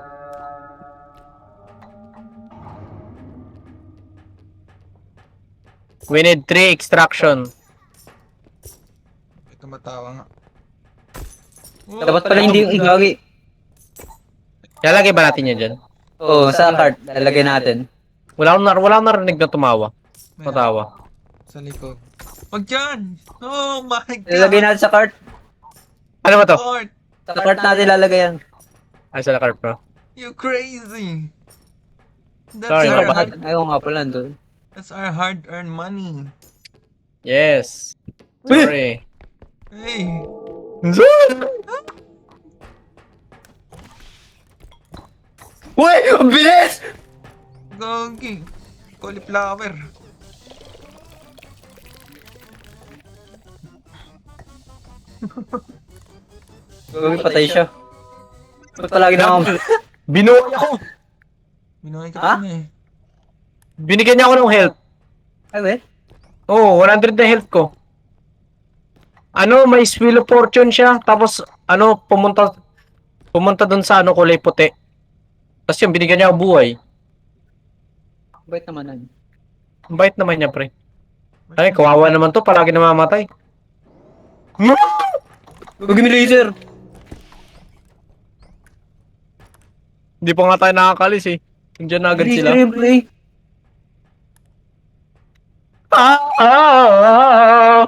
C: We need 3 extraction.
E: Ito matawa nga.
B: Dapat pala hindi yung igagi.
C: Lalagay ba natin yan dyan?
B: Oo, sa cart. Lalagay natin.
C: Wala akong narinig na tumawa. Matawa.
E: Sa likod. Wag dyan! Oh my God!
B: Lalagay natin sa cart.
C: Ano ba to?
E: Lord,
B: Sa cart natin lalagay yan.
C: Ay, sa cart bro.
E: you crazy! That's
C: Sorry,
E: our
C: bakit?
B: Ayaw nga pala doon.
E: that's our hard-earned money.
C: Yes. Sorry.
E: Hey!
B: Uy! Ang bilis!
E: Gogi! Cauliflower.
B: Gawin patay siya. Ba't palagi na ako?
C: Binuhay ako.
E: Binuhay ka
B: Ha?
E: pa na eh.
C: Binigyan niya ako ng health.
B: Ay, we?
C: Oo, 100 na health ko. Ano, may Wheel of Fortune siya. Tapos, ano, pumunta dun sa ano, kulay puti. Tapos yun, binigyan niya ako buhay.
B: Bait naman nun.
C: Ang bait naman niya, pre. Ay, kawawa naman to. Palagi namamatay.
B: Huwag may laser!
C: Hindi pa nga tayo nakakalis eh. Nandiyan na agad sila.
B: Replay.
C: Ah, ah, ah, ah.